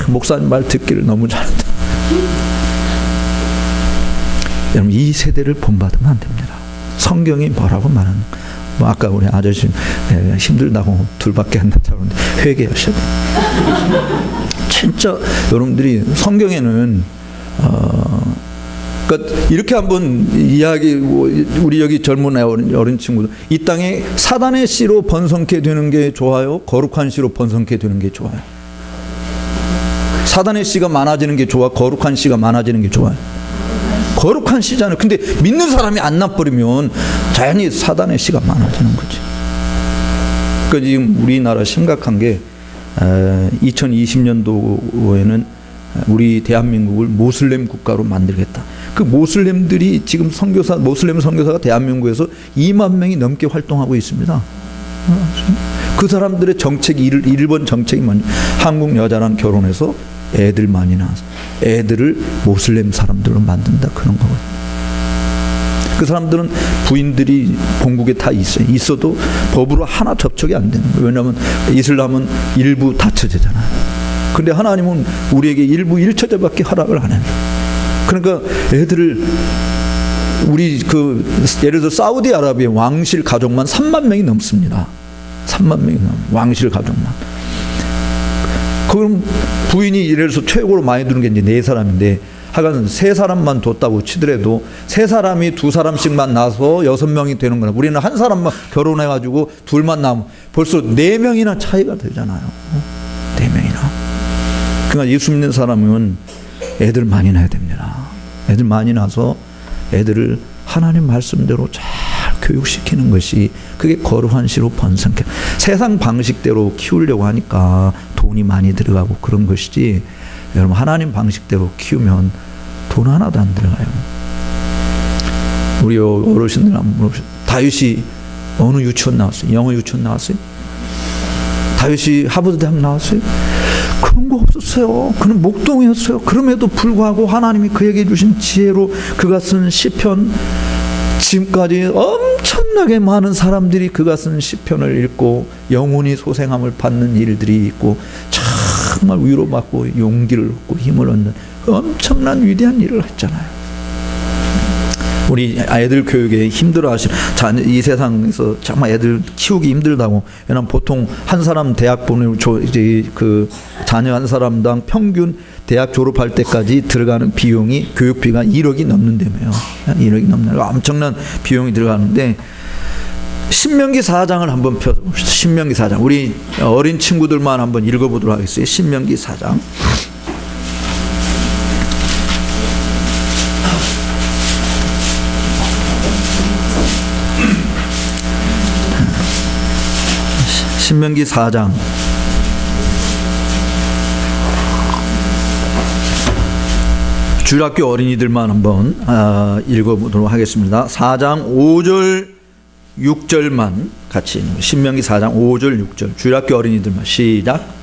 목사님 말 듣기를 너무 잘한다. 여러분 이 세대를 본받으면 안 됩니다. 성경이 뭐라고 말하는 아까 우리 아저씨 힘들다고 둘밖에 안 낳자고 그러는데 회개하셔야 돼요. 진짜 여러분들이 성경에는 그러니까 이렇게 한번 이야기 우리 여기 젊은 어린 친구들 이 땅에 사단의 씨로 번성케 되는 게 좋아요? 거룩한 씨로 번성케 되는 게 좋아요? 사단의 씨가 많아지는 게 좋아? 거룩한 씨가 많아지는 게 좋아요? 거룩한 씨잖아요. 근데 믿는 사람이 안 나버리면 자연히 사단의 씨가 많아지는 거지. 그러니까 지금 우리나라 심각한 게 2020년도에는 우리 대한민국을 모슬렘 국가로 만들겠다. 그 모슬렘들이 지금 모슬렘 선교사가 대한민국에서 2만 명이 넘게 활동하고 있습니다. 그 사람들의 정책이 일본 정책이 뭐냐? 한국 여자랑 결혼해서 애들 많이 낳아서 애들을 모슬렘 사람들로 만든다 그런 거거든요. 그 사람들은 부인들이 본국에 다 있어요. 있어도 법으로 하나 접촉이 안 되는 거예요. 왜냐하면 이슬람은 일부 다처제잖아요. 근데 하나님은 우리에게 일부 1처제밖에 허락을 안 해요. 그러니까 애들을 우리 예를 들어 사우디아라비아 왕실 가족만 3만 명이 넘습니다. 3만 명이 넘어요. 왕실 가족만. 그럼 부인이 예를 들어서 최고로 많이 두는 게 이제 4사람인데 하여간 3사람만 뒀다고 치더라도 3사람이 2사람씩만 낳아서 6명이 되는 거나 우리는 한 사람만 결혼해가지고 둘만 낳으면 벌써 4명이나 차이가 되잖아요. 4명이나. 그러니까 예수 믿는 사람은 애들 많이 낳아야 됩니다. 애들 많이 낳아서 애들을 하나님 말씀대로 잘 교육시키는 것이 그게 거룩한 씨로 번성해. 세상 방식대로 키우려고 하니까 돈이 많이 들어가고 그런 것이지 여러분 하나님 방식대로 키우면 돈 하나도 안 들어가요. 우리 어르신들 한번 물어보세요. 다윗이 어느 유치원 나왔어요? 영어 유치원 나왔어요? 다윗이 하버드 대학 나왔어요? 그런 거 없었어요. 그는 목동이었어요. 그럼에도 불구하고 하나님이 그에게 주신 지혜로 그가 쓴 시편 지금까지 엄청나게 많은 사람들이 그가 쓴 시편을 읽고 영혼이 소생함을 받는 일들이 있고 정말 위로받고 용기를 얻고 힘을 얻는 엄청난 위대한 일을 했잖아요. 우리 아이들 교육에 힘들어하시는 이 세상에서 정말 애들 키우기 힘들다고. 왜냐면 보통 한 사람 대학 보내고 이제 그 자녀 한 사람당 평균 대학 졸업할 때까지 들어가는 비용이 교육비가 1억이 넘는다며요. 1억이 넘는 엄청난 비용이 들어가는데 신명기 4장을 한번 펴봅시다. 신명기 4장. 우리 어린 친구들만 한번 읽어보도록 하겠습니다. 신명기 4장. 신명기 4장 주일학교 어린이들만 한번 읽어보도록 하겠습니다. 4장 5절 6절만 같이 신명기 4장 5절 6절 주일학교 어린이들만 시작.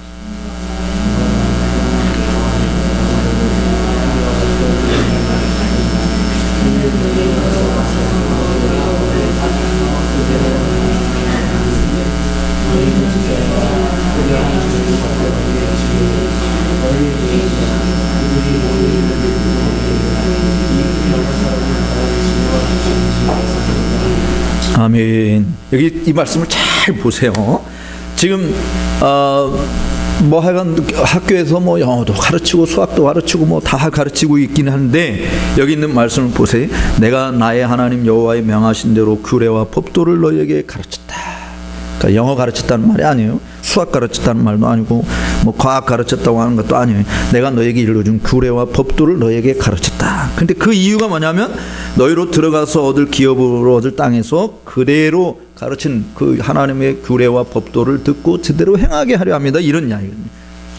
아멘. 여기 이 말씀을 잘 보세요. 지금 뭐 하여간 학교에서 뭐 영어도 가르치고 수학도 가르치고 뭐 다 가르치고 있긴 한데 여기 있는 말씀을 보세요. 내가 나의 하나님 여호와의 명하신 대로 규례와 법도를 너희에게 가르쳤다. 그러니까 영어 가르쳤다는 말이 아니에요. 수학 가르쳤다는 말도 아니고 뭐 과학 가르쳤다고 하는 것도 아니에요. 내가 너에게 일러준 규례와 법도를 너에게 가르쳤다. 근데 그 이유가 뭐냐면 너희로 들어가서 얻을 기업으로 얻을 땅에서 그대로 가르친 그 하나님의 규례와 법도를 듣고 제대로 행하게 하려 합니다. 이런 이야기입니다.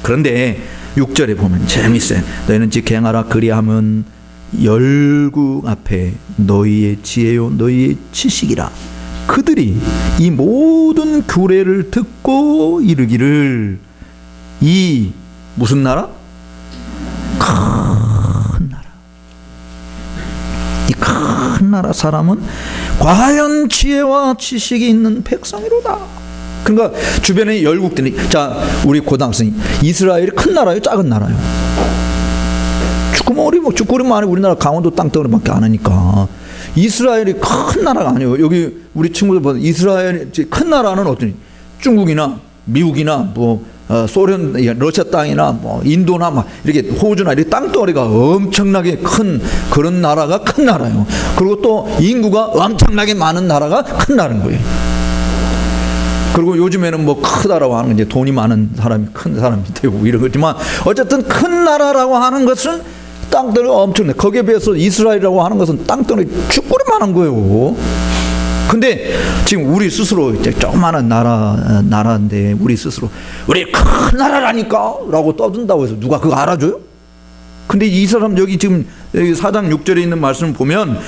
그런데 6절에 보면 재밌어요. 너희는 즉 행하라 그리하면 열국 앞에 너희의 지혜요 너희의 지식이라. 그들이 이 모든 규례를 듣고 이르기를 이 무슨 나라? 큰 나라. 이 큰 나라 사람은 과연 지혜와 지식이 있는 백성이로다. 그러니까 주변의 열국들이 자 우리 고등학생이 이스라엘이 큰 나라요 작은 나라요? 축구만 우리나라 강원도 땅덩어리밖에 안 하니까 이스라엘이 큰 나라가 아니에요. 여기 우리 친구들 보면 이스라엘 큰 나라는 어떠니? 중국이나 미국이나 뭐 소련, 러시아 땅이나 뭐 인도나 막 이렇게 호주나 이렇게 땅덩어리가 엄청나게 큰 그런 나라가 큰 나라예요. 그리고 또 인구가 엄청나게 많은 나라가 큰 나라인 거예요. 그리고 요즘에는 뭐 크다라고 하는 건 이제 돈이 많은 사람이 큰 사람이 되고 이런 거지만 어쨌든 큰 나라라고 하는 것은 땅덩어리가 엄청나요. 거기에 비해서 이스라엘이라고 하는 것은 땅덩어리 쭈꾸리만한 거예요. 근데 지금 우리 스스로 이제 조그마한 나라인데 우리 스스로 우리 큰 나라라니까 라고 떠든다고 해서 누가 그거 알아줘요? 근데 이 사람 여기 지금 여기 4장 6절에 있는 말씀을 보면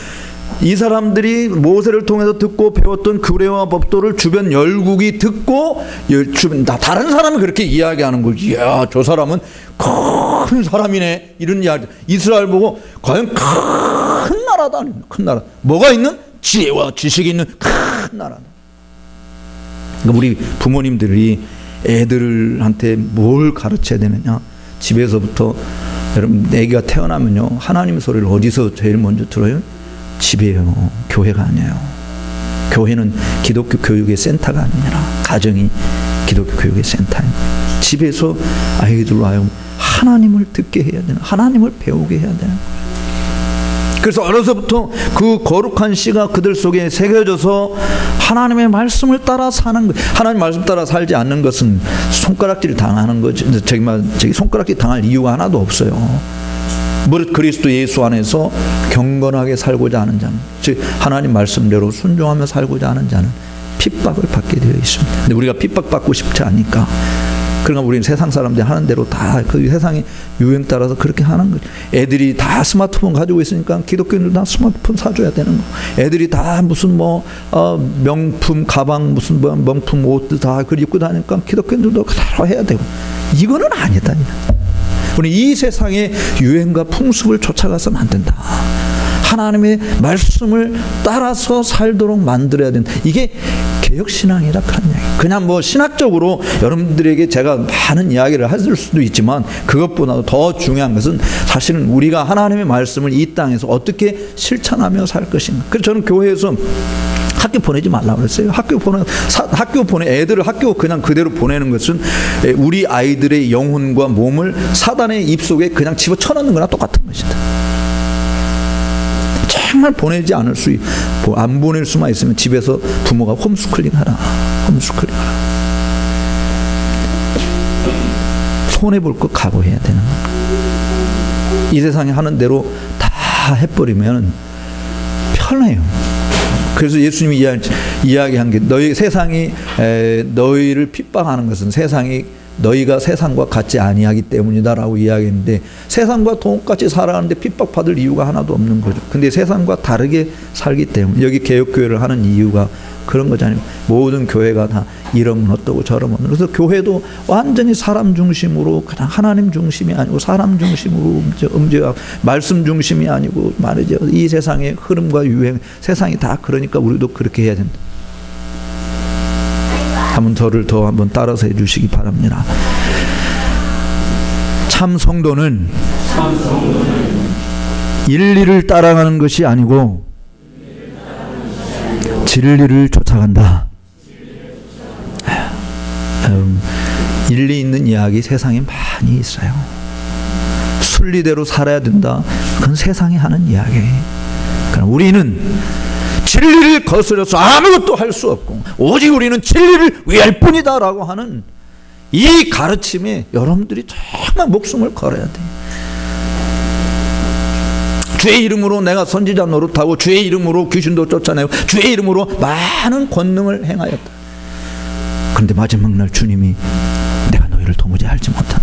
이 사람들이 모세를 통해서 듣고 배웠던 규례와 법도를 주변 열국이 듣고 주변 다른 사람이 그렇게 이야기하는 거지. 이야 저 사람은 큰 사람이네 이런 이야기. 이스라엘 보고 과연 큰 나라다. 큰 나라 뭐가 있는? 지혜와 지식이 있는 큰 나라다. 그러니까 우리 부모님들이 애들한테 뭘 가르쳐야 되느냐. 집에서부터 여러분 애기가 태어나면요 하나님의 소리를 어디서 제일 먼저 들어요? 집이에요. 교회가 아니에요. 교회는 기독교 교육의 센터가 아니라 가정이 기독교 교육의 센터예요. 집에서 아이들로 하여금 하나님을 듣게 해야 되는, 하나님을 배우게 해야 되는 거예요. 그래서 어려서부터 그 거룩한 씨가 그들 속에 새겨져서 하나님의 말씀을 따라 사는 거예요. 하나님 말씀 따라 살지 않는 것은 손가락질 당하는 거죠. 저기 손가락질 당할 이유가 하나도 없어요. 무릇 그리스도 예수 안에서 경건하게 살고자 하는 자는, 즉 하나님 말씀대로 순종하며 살고자 하는 자는 핍박을 받게 되어 있습니다. 근데 우리가 핍박받고 싶지 않으니까, 그러니까 우리는 세상 사람들이 하는 대로 다 그 세상의 유행 따라서 그렇게 하는 거죠. 애들이 다 스마트폰 가지고 있으니까 기독교인들 다 스마트폰 사줘야 되는 거. 애들이 다 무슨 명품 가방, 무슨 명품 옷도 다 그 입고 다니니까 기독교인들도 다 해야 되고. 이거는 아니다. 우리 이 세상의 유행과 풍습을 쫓아가서는 안 된다. 하나님의 말씀을 따라서 살도록 만들어야 된다. 이게 개혁신앙이라 그런 이야기. 그냥 신학적으로 여러분들에게 제가 많은 이야기를 할 수도 있지만 그것보다도 더 중요한 것은 사실은 우리가 하나님의 말씀을 이 땅에서 어떻게 실천하며 살 것인가. 그래서 저는 교회에서 학교 보내지 말라고 그랬어요. 학교 보내 애들을 학교 그냥 그대로 보내는 것은 우리 아이들의 영혼과 몸을 사단의 입속에 그냥 집어쳐넣는 거나 똑같은 것이다. 정말 보내지 않을 수, 안 보낼 수만 있으면 집에서 부모가 홈스쿨링 하라. 손해볼 것 각오해야 되는 거야. 이 세상에 하는 대로 다 해버리면 편해요. 그래서 예수님이 이야기했지. 이야기한 게 너희 세상이 너희를 핍박하는 것은 세상이 너희가 세상과 같지 아니하기 때문이다라고 이야기했는데 세상과 똑같이 살아가는데 핍박받을 이유가 하나도 없는 거죠. 근데 세상과 다르게 살기 때문에 여기 개혁교회를 하는 이유가 그런 거잖아요. 모든 교회가 다 이러면 어떠고 저러면 어떠고. 그래서 교회도 완전히 사람 중심으로 그냥 하나님 중심이 아니고 사람 중심으로 움직여 말씀 중심이 아니고 말이죠. 이 세상의 흐름과 유행 세상이 다 그러니까 우리도 그렇게 해야 된다. 한번 저를 더 한번 따라서 해주시기 바랍니다. 참 성도는 진리를 따라가는 것이 아니고 진리를 쫓아간다. 일리 있는 이야기 세상에 많이 있어요. 순리대로 살아야 된다. 그건 세상이 하는 이야기예요. 그러나 우리는 진리를 거스려서 아무것도 할 수 없고 오직 우리는 진리를 위할 뿐이다 라고 하는 이 가르침에 여러분들이 정말 목숨을 걸어야 돼요. 주의 이름으로 내가 선지자 노릇하고 주의 이름으로 귀신도 쫓아내고 주의 이름으로 많은 권능을 행하였다. 그런데 마지막 날 주님이 내가 너희를 도무지 알지 못한다.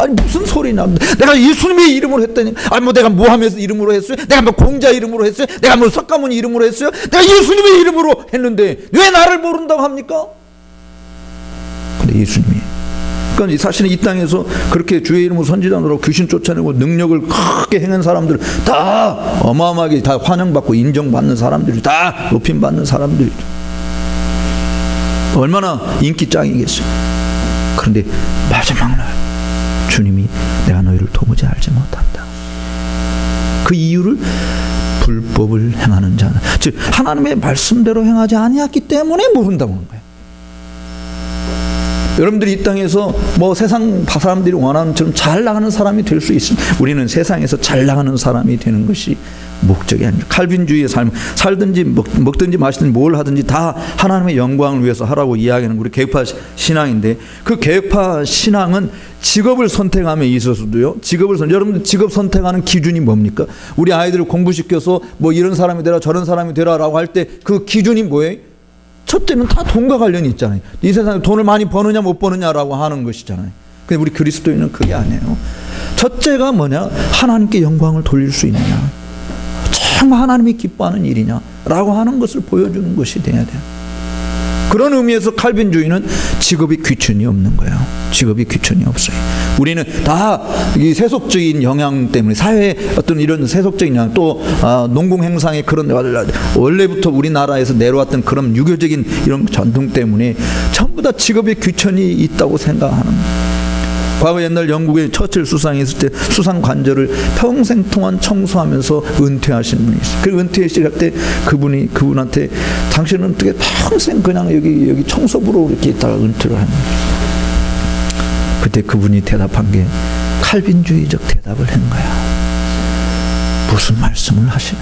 아니 무슨 소리냐. 내가 예수님의 이름으로 했더니 아니 뭐 내가 모함에서 이름으로 했어요? 내가 뭐 공자 이름으로 했어요? 내가 뭐 석가모니 이름으로 했어요? 내가 예수님의 이름으로 했는데 왜 나를 모른다고 합니까? 근데 예수님이 그러니까 사실은 이 땅에서 그렇게 주의 이름으로 선지자노로 귀신 쫓아내고 능력을 크게 행한 사람들 다 어마어마하게 다 환영받고 인정받는 사람들이 다 높임받는 사람들이죠. 얼마나 인기짱이겠어요. 그런데 마지막 날 주님이 내가 너희를 도무지 알지 못한다. 그 이유를 불법을 행하는 자는 즉 하나님의 말씀대로 행하지 아니했기 때문에 모른다고 하는 거예요. 여러분들이 이 땅에서 뭐 세상 사람들이 원하는 처럼 잘 나가는 사람이 될 수 있습니다. 우리는 세상에서 잘 나가는 사람이 되는 것이 목적이 아닙니다. 칼빈주의의 삶, 살든지 먹든지 마시든지 뭘 하든지 다 하나님의 영광을 위해서 하라고 이야기하는 우리 계획파 신앙인데 그 계획파 신앙은 직업을 선택함에 있어서도요. 여러분들 직업 선택하는 기준이 뭡니까? 우리 아이들을 공부시켜서 뭐 이런 사람이 되라 저런 사람이 되라라고 할 때 그 기준이 뭐예요? 첫째는 다 돈과 관련이 있잖아요. 이 세상에 돈을 많이 버느냐 못 버느냐라고 하는 것이잖아요. 근데 우리 그리스도인은 그게 아니에요. 첫째가 뭐냐? 하나님께 영광을 돌릴 수 있느냐? 정말 하나님이 기뻐하는 일이냐라고 하는 것을 보여주는 것이 돼야 돼요. 그런 의미에서 칼빈주의는 직업이 귀천이 없는 거예요. 직업이 귀천이 없어요. 우리는 다 이 세속적인 영향 때문에 사회의 어떤 이런 세속적인 영향 또 농공행상의 그런 원래부터 우리나라에서 내려왔던 그런 유교적인 이런 전통 때문에 전부 다 직업의 귀천이 있다고 생각하는 거예요. 과거 옛날 영국의 처칠 수상이 있을 때 수상 관절을 평생 동안 청소하면서 은퇴하신 분이 있어요. 그 은퇴하실 때 그분한테 당신은 어떻게 평생 그냥 여기 청소부로 이렇게 있다가 은퇴를 합니다. 그때 그분이 대답한 게 칼빈주의적 대답을 한 거야. 무슨 말씀을 하시나?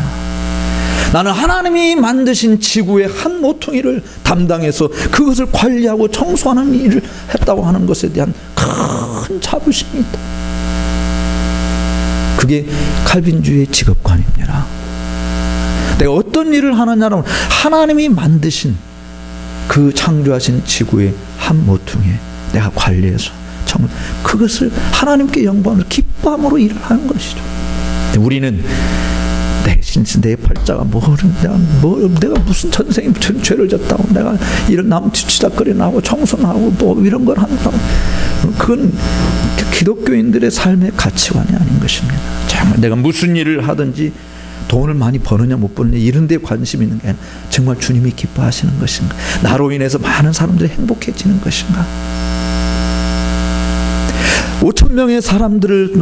나는 하나님이 만드신 지구의 한 모퉁이를 담당해서 그것을 관리하고 청소하는 일을 했다고 하는 것에 대한 큰 자부심이 있다. 그게 칼빈주의의 직업관입니다. 내가 어떤 일을 하느냐라고 하나님이 만드신 그 창조하신 지구의 한 모퉁이에 내가 관리해서 그것을 하나님께 영광을 기뻐함으로 일을 하는 것이죠. 우리는 내 팔자가 내가 무슨 전생에 죄를 졌다고 내가 이런 남 뒤치다거리나 하고 청소하고 뭐 이런 걸 한다고 그건 기독교인들의 삶의 가치관이 아닌 것입니다. 정말 내가 무슨 일을 하든지 돈을 많이 버느냐 못 버느냐 이런 데 관심이 있는 게 아니라 정말 주님이 기뻐하시는 것인가, 나로 인해서 많은 사람들이 행복해지는 것인가. 5,000명의 사람들을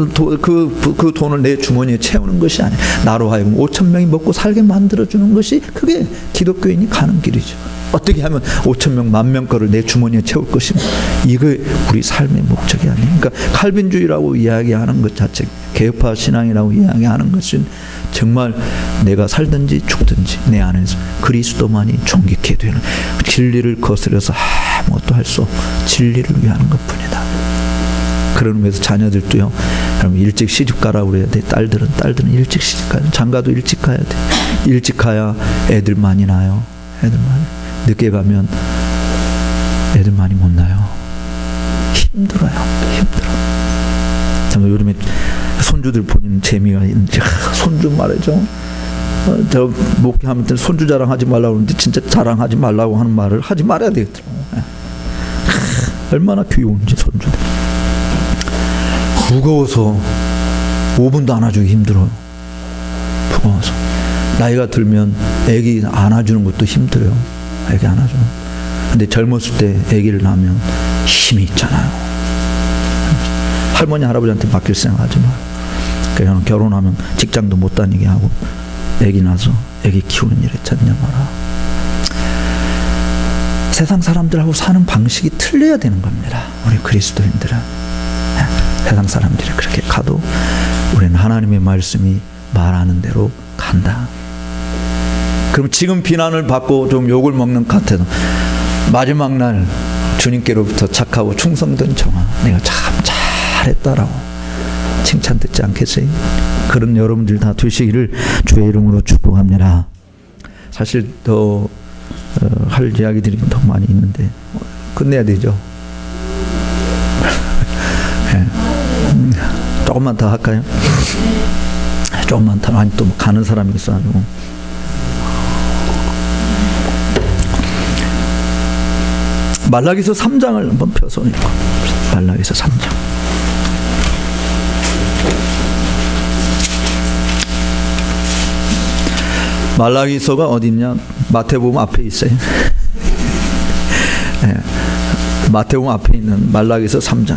그 돈을 내 주머니에 채우는 것이 아니라 나로 하여금 5,000명이 먹고 살게 만들어주는 것이 그게 기독교인이 가는 길이죠. 어떻게 하면 5,000명, 10,000명 거를 내 주머니에 채울 것인가. 이거 우리 삶의 목적이 아니에요. 그러니까 칼빈주의라고 이야기하는 것 자체, 개혁파 신앙이라고 이야기하는 것은 정말 내가 살든지 죽든지 내 안에서 그리스도만이 존귀케 되는 진리를 거스려서 아무것도 할 수 없고 진리를 위하는 것뿐이다. 그런 의미에서 자녀들도요. 그럼 일찍 시집 가라고 그래야 돼. 딸들은 일찍 시집 가야 돼. 장가도 일찍 가야 돼. 일찍 가야 애들 많이 낳아요. 애들 많이. 늦게 가면 애들 많이 못 나요. 힘들어요. 힘들어. 정말 요즘에 손주들 보는 재미가 있는데 손주 말이죠. 저 목회하면 손주 자랑하지 말라고 하는데 진짜 자랑하지 말라고 하는 말을 하지 말아야 되겠더라고요. 얼마나 귀여운지 손주들. 무거워서 5분도 안아주기 힘들어요. 무거워서. 나이가 들면 애기 안아주는 것도 힘들어요. 애기 안아주는. 근데 젊었을 때 애기를 낳으면 힘이 있잖아요. 할머니 할아버지한테 맡길 생각하지 마. 그냥 결혼하면 직장도 못 다니게 하고 애기 낳아서 애기 키우는 일에 전념하라. 세상 사람들하고 사는 방식이 틀려야 되는 겁니다. 우리 그리스도인들은. 세상 사람들이 그렇게 가도 우리는 하나님의 말씀이 말하는 대로 간다. 그럼 지금 비난을 받고 좀 욕을 먹는 것 같아도 마지막 날 주님께로부터 착하고 충성된 종아, 내가 참 잘했다라고 칭찬 듣지 않겠어요? 그런 여러분들 다 되시기를 주의 이름으로 축복합니다. 사실 더 할 이야기들이 더 많이 있는데 끝내야 되죠. 네. 조금만 더 할까요? 조금만 더. 아니 또 가는 사람이 있어가지고. 말라기서 3장을 한번 펴서 읽어. 말라기서 3장. 말라기서가 어디 있냐? 마태복음 앞에 있어요. 네. 마태복음 앞에 있는 말라기서 3장.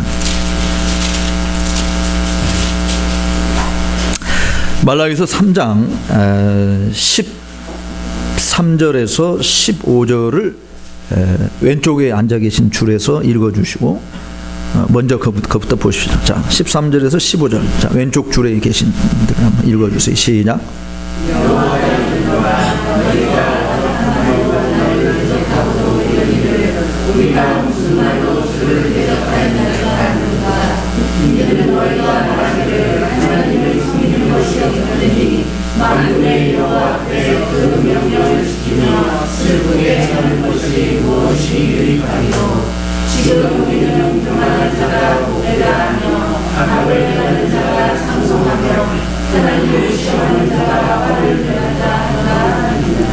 말라기서 3장 13절에서 15절을 왼쪽에 앉아 계신 줄에서 읽어주시고, 먼저 그부터 보십시오. 자, 13절에서 15절. 자, 왼쪽 줄에 계신 분들 한번 읽어주세요. 시작.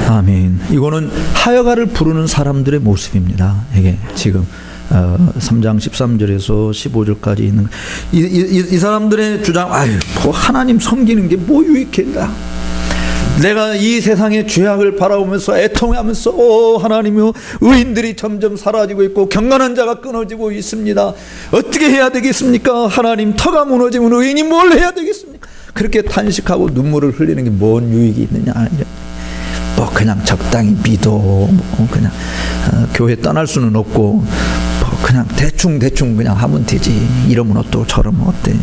아멘. 이거는 하여가를 부르는 사람들의 모습입니다. 이게 지금 3장 13절에서 15절까지 있는 이 사람들의 주장, 아유, 뭐 하나님 섬기는 게 뭐 유익했나? 내가 이 세상의 죄악을 바라보면서 애통하면서 하나님이여, 의인들이 점점 사라지고 있고 경건한 자가 끊어지고 있습니다. 어떻게 해야 되겠습니까? 하나님, 터가 무너지면 의인이 뭘 해야 되겠습니까? 그렇게 탄식하고 눈물을 흘리는 게 뭔 유익이 있느냐? 뭐 그냥 적당히 믿어, 뭐 그냥 교회 떠날 수는 없고 뭐 그냥 대충 그냥 하면 되지. 이러면 어떠고 저러면 어때?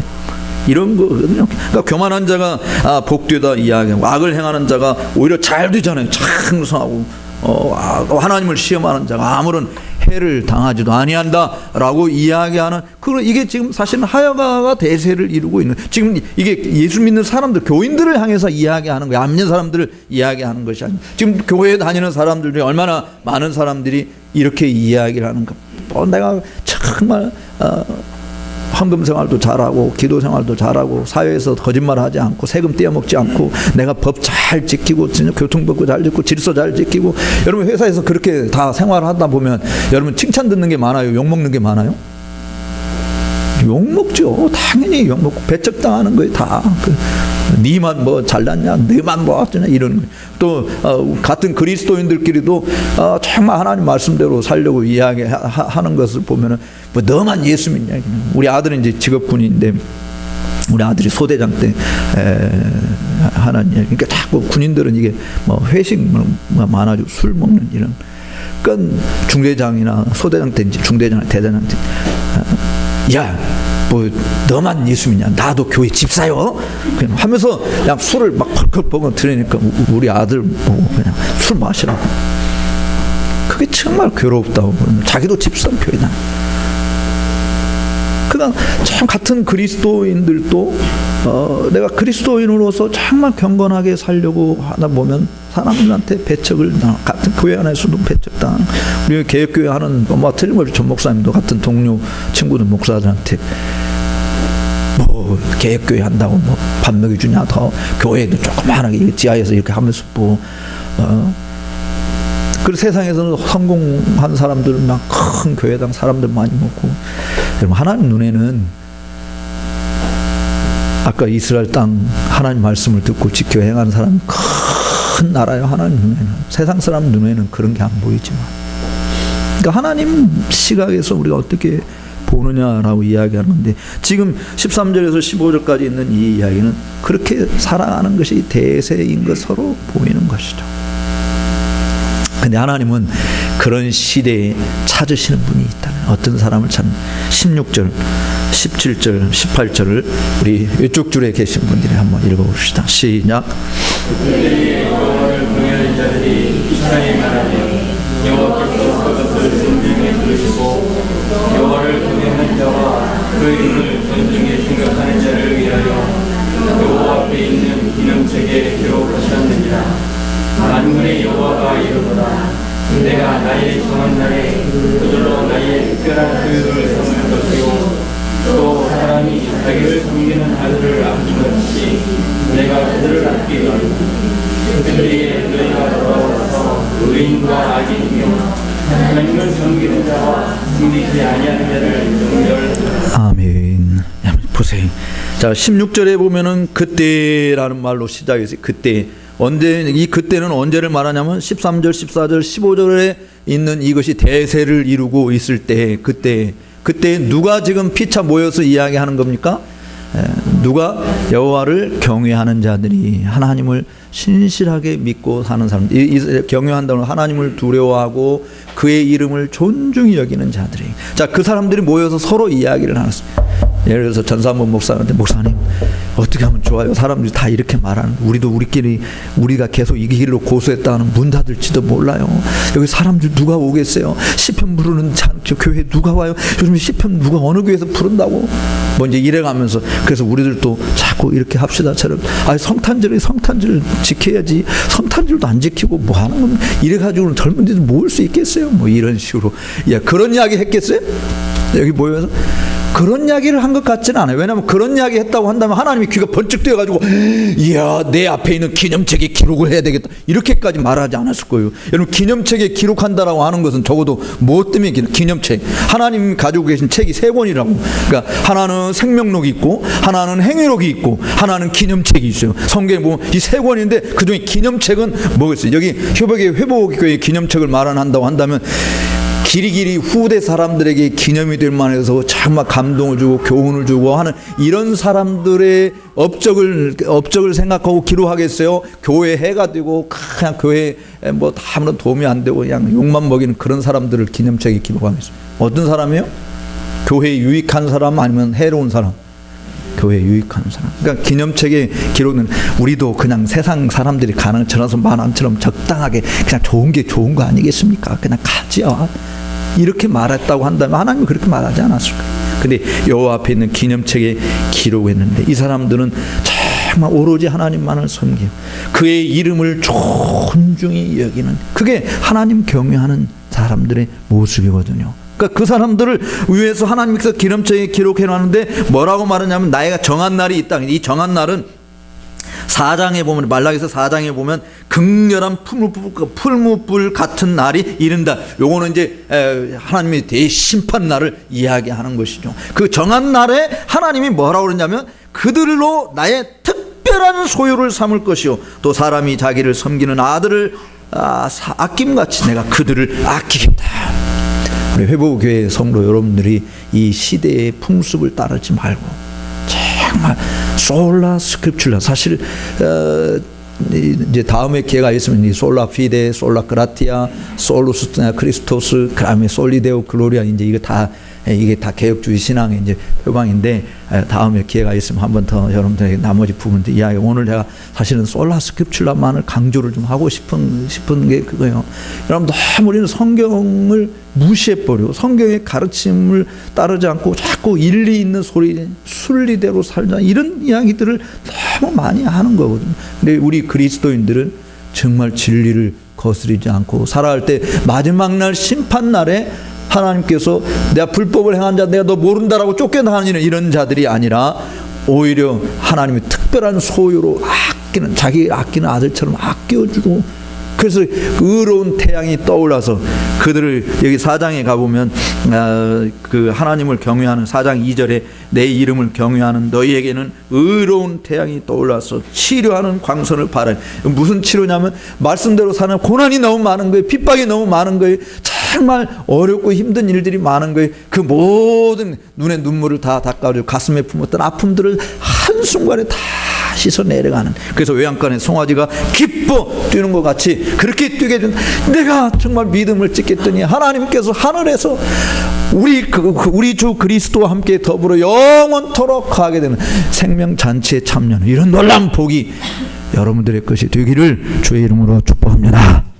이런 거거든요. 그러니까 교만한 자가 복되다 이야기하고, 악을 행하는 자가 오히려 잘 되잖아요. 창성하고 하나님을 시험하는 자가 아무런 해를 당하지도 아니한다라고 이야기하는, 이게 지금 사실은 하여가가 대세를 이루고 있는, 지금 이게 예수 믿는 사람들, 교인들을 향해서 이야기하는 거예요. 안 믿는 사람들을 이야기하는 것이 아니고, 지금 교회에 다니는 사람들 중에 얼마나 많은 사람들이 이렇게 이야기를 하는가. 내가 정말 헌금 생활도 잘하고 기도 생활도 잘하고 사회에서 거짓말하지 않고 세금 떼어먹지 않고 내가 법 잘 지키고 교통법도 잘 지키고 질서 잘 지키고, 여러분 회사에서 그렇게 다 생활하다 보면 여러분 칭찬 듣는 게 많아요? 욕 먹는 게 많아요? 욕 먹죠. 당연히 욕 먹고 배척당하는 거예요. 다. 니만 뭐 잘났냐, 너만 뭐 어쩌냐, 이런 거예요. 또 같은 그리스도인들끼리도 정말 하나님 말씀대로 살려고 이야기하는 것을 보면은 뭐 너만 예수 믿냐. 우리 아들은 이제 직업군인인데 우리 아들이 소대장 때 하나님, 그러니까 자꾸 군인들은 이게 뭐 회식 많아지고 술 먹는 이런, 그러니까 중대장이나 소대장 때인지 중대장이나 대대장인지 야, 뭐 너만 예수 믿냐? 나도 교회 집사요. 그냥 하면서 그냥 술을 막 펄펄 먹어 들으니까 우리 아들 보고 그냥 술 마시라고. 그게 정말 괴롭다고. 자기도 집사 교회다. 그냥 참 같은 그리스도인들도 내가 그리스도인으로서 정말 경건하게 살려고 하다 보면 사람들한테 배척을 같은 교회 안에서도 배척당. 우리 개혁교회 하는 틀림없이 전 목사님도 같은 동료 친구들 목사들한테 뭐 개혁교회 한다고 뭐 밥 먹여주냐, 더 교회도 조그만하게 지하에서 이렇게 하면서 뭐 그리고 세상에서는 성공한 사람들 막 큰 교회당 사람들 많이 먹고. 여러분, 하나님 눈에는 아까 이스라엘 땅 하나님 말씀을 듣고 지켜 행하는 사람 큰 나라요. 하나님 눈에는. 세상 사람 눈에는 그런 게 안 보이지만, 그러니까 하나님 시각에서 우리가 어떻게 보느냐라고 이야기하는 건데, 지금 13절에서 15절까지 있는 이 이야기는 그렇게 살아가는 것이 대세인 것으로 보이는 것이죠. 근데 하나님은 그런 시대에 찾으시는 분이 있다는, 어떤 사람을 찾는, 16절, 17절, 18절을 우리 이쪽 줄에 계신 분들이 한번 읽어봅시다. 시작. 그들이 여호와를 경외하는 자들이 이스라엘 말하되 여호와께서 그것을 존중해 부르시고 여호와를 경외하는 자와 그 이름을 존중해 생각하는 자를 위하여 여호와 앞에 있는 기념책에 기록하셨느니라. 만군의 여호와가 이르노라. 내가 나의 정한 날에 그들로 나의 특별한 교육을 삼을 것이요 또 사람이 자기를 섬기는 아들을 아끼듯이 내가 그들을 아끼리라. 그들에게 너희가 돌아와서 의인과 악인이며 하나님을 섬기는 자와 섬기지 아니하는 자를 정멸하라. 아멘. 보세요. 자, 16절에 보면은 그때라는 말로 시작해서 그때, 언제, 이 그때는 언제를 말하냐면 13절, 14절, 15절에 있는 이것이 대세를 이루고 있을 때, 그때 누가 지금 피차 모여서 이야기하는 겁니까? 누가? 여호와를 경외하는 자들이, 하나님을 신실하게 믿고 사는 사람들, 경외한다는 하나님을 두려워하고 그의 이름을 존중히 여기는 자들이. 자, 그 사람들이 모여서 서로 이야기를 나눴어요. 예를 들어서 전사모 목사한테, 목사님 어떻게 하면 좋아요? 사람들이 다 이렇게 말하는, 우리가 계속 이 길로 고수했다는 문 닫을지도 몰라요. 여기 사람들 누가 오겠어요? 시편 부르는 저 교회 누가 와요? 요즘 시편 누가 어느 교회에서 부른다고? 뭐 이제 이래가면서, 그래서 우리들도 자꾸 이렇게 합시다처럼, 성탄절 지켜야지. 성탄절도 안 지키고 뭐 하는 건, 이래가지고는 젊은이들 모을 수 있겠어요? 뭐 이런 식으로. 야, 그런 이야기 했겠어요? 여기 모여서 그런 이야기를 한 것 같지는 않아요. 왜냐하면 그런 이야기 했다고 한다면 하나님이 귀가 번쩍 뜨여가지고, 이야, 내 앞에 있는 기념책에 기록을 해야 되겠다, 이렇게까지 말하지 않았을 거예요. 여러분, 기념책에 기록한다라고 하는 것은 적어도 무엇 때문에 기념책, 하나님 가지고 계신 책이 세 권이라고. 그러니까 하나는 생명록이 있고, 하나는 행위록이 있고, 하나는 기념책이 있어요. 성경에 보면 이 세 권인데 그중에 기념책은 뭐겠어요? 여기 회복교회 기념책을 말한다고 한다면 길이길이 후대 사람들에게 기념이 될 만해서 정말 감동을 주고 교훈을 주고 하는 이런 사람들의 업적을 생각하고 기록하겠어요? 교회 해가 되고 그냥 교회 뭐 다 아무런 도움이 안 되고 그냥 욕만 먹이는 그런 사람들을 기념책에 기록하겠어요? 어떤 사람이에요? 교회에 유익한 사람, 아니면 해로운 사람? 교회에 유익한 사람. 그러니까 기념책에 기록은, 우리도 그냥 세상 사람들이 가는 전화선 만원처럼 적당하게 그냥 좋은 게 좋은 거 아니겠습니까? 그냥 가지요. 이렇게 말했다고 한다면 하나님은 그렇게 말하지 않았을 거예요. 근데 여호와 앞에 있는 기념책에 기록했는데, 이 사람들은 정말 오로지 하나님만을 섬기고 그의 이름을 존중히 여기는, 그게 하나님 경외하는 사람들의 모습이거든요. 그러니까 그 사람들을 위해서 하나님께서 기념책에 기록해 놨는데 뭐라고 말하냐면, 나이가 정한 날이 있다. 이 정한 날은 4장에 보면, 말라기서 4장에 보면 극렬한 풀무불 같은 날이 이른다. 요거는 이제 하나님의 대심판 날을 이야기하는 것이죠. 그 정한 날에 하나님이 뭐라고 그러냐면, 그들로 나의 특별한 소유를 삼을 것이요 또 사람이 자기를 섬기는 아들을 아낌같이 내가 그들을 아끼겠다. 우리 회복교회 성도 여러분들이 이 시대의 풍습을 따르지 말고 정말 솔라 스크립츄라, 사실 이제 다음에 기회가 있으면 이 솔라 피데, 솔라 그라티아, 솔루스 크리스토스, 그다음에 솔리데오 글로리아, 이제 이거 다 이게 다 개혁주의 신앙의 이제 표방인데 다음에 기회가 있으면 한 번 더 여러분들에게 나머지 부분들 이야기. 오늘 제가 사실은 솔라 스크립츄라만을 강조를 좀 하고 싶은 게 그거예요. 여러분 너무 우리는 성경을 무시해버리고 성경의 가르침을 따르지 않고 자꾸 일리 있는 소리 순리대로 살자 이런 이야기들을 너무 많이 하는 거거든요. 근데 우리 그리스도인들은 정말 진리를 거스르지 않고 살아갈 때 마지막 날 심판 날에 하나님께서 내가 불법을 행한 자 내가 너 모른다라고 쫓겨나가는 이런 자들이 아니라 오히려 하나님의 특별한 소유로 아끼는 자기 아끼는 아들처럼 아껴주고 그래서 의로운 태양이 떠올라서 그들을 여기 4장에 가보면 그 하나님을 경외하는 4장 2절에 내 이름을 경외하는 너희에게는 의로운 태양이 떠올라서 치료하는 광선을 발하니 무슨 치료냐면 말씀대로 사는 고난이 너무 많은 거예요. 핍박이 너무 많은 거예요. 정말 어렵고 힘든 일들이 많은 거예요. 그 모든 눈에 눈물을 다 닦아주고 가슴에 품었던 아픔들을 한순간에 다 씻어 내려가는. 그래서 외양간에 송아지가 기뻐 뛰는 것 같이 그렇게 뛰게 된 내가 정말 믿음을 짓겠더니 하나님께서 하늘에서 우리 주 그리스도와 함께 더불어 영원토록 거하게 되는 생명잔치에 참여하는 이런 놀라운 복이 여러분들의 것이 되기를 주의 이름으로 축복합니다.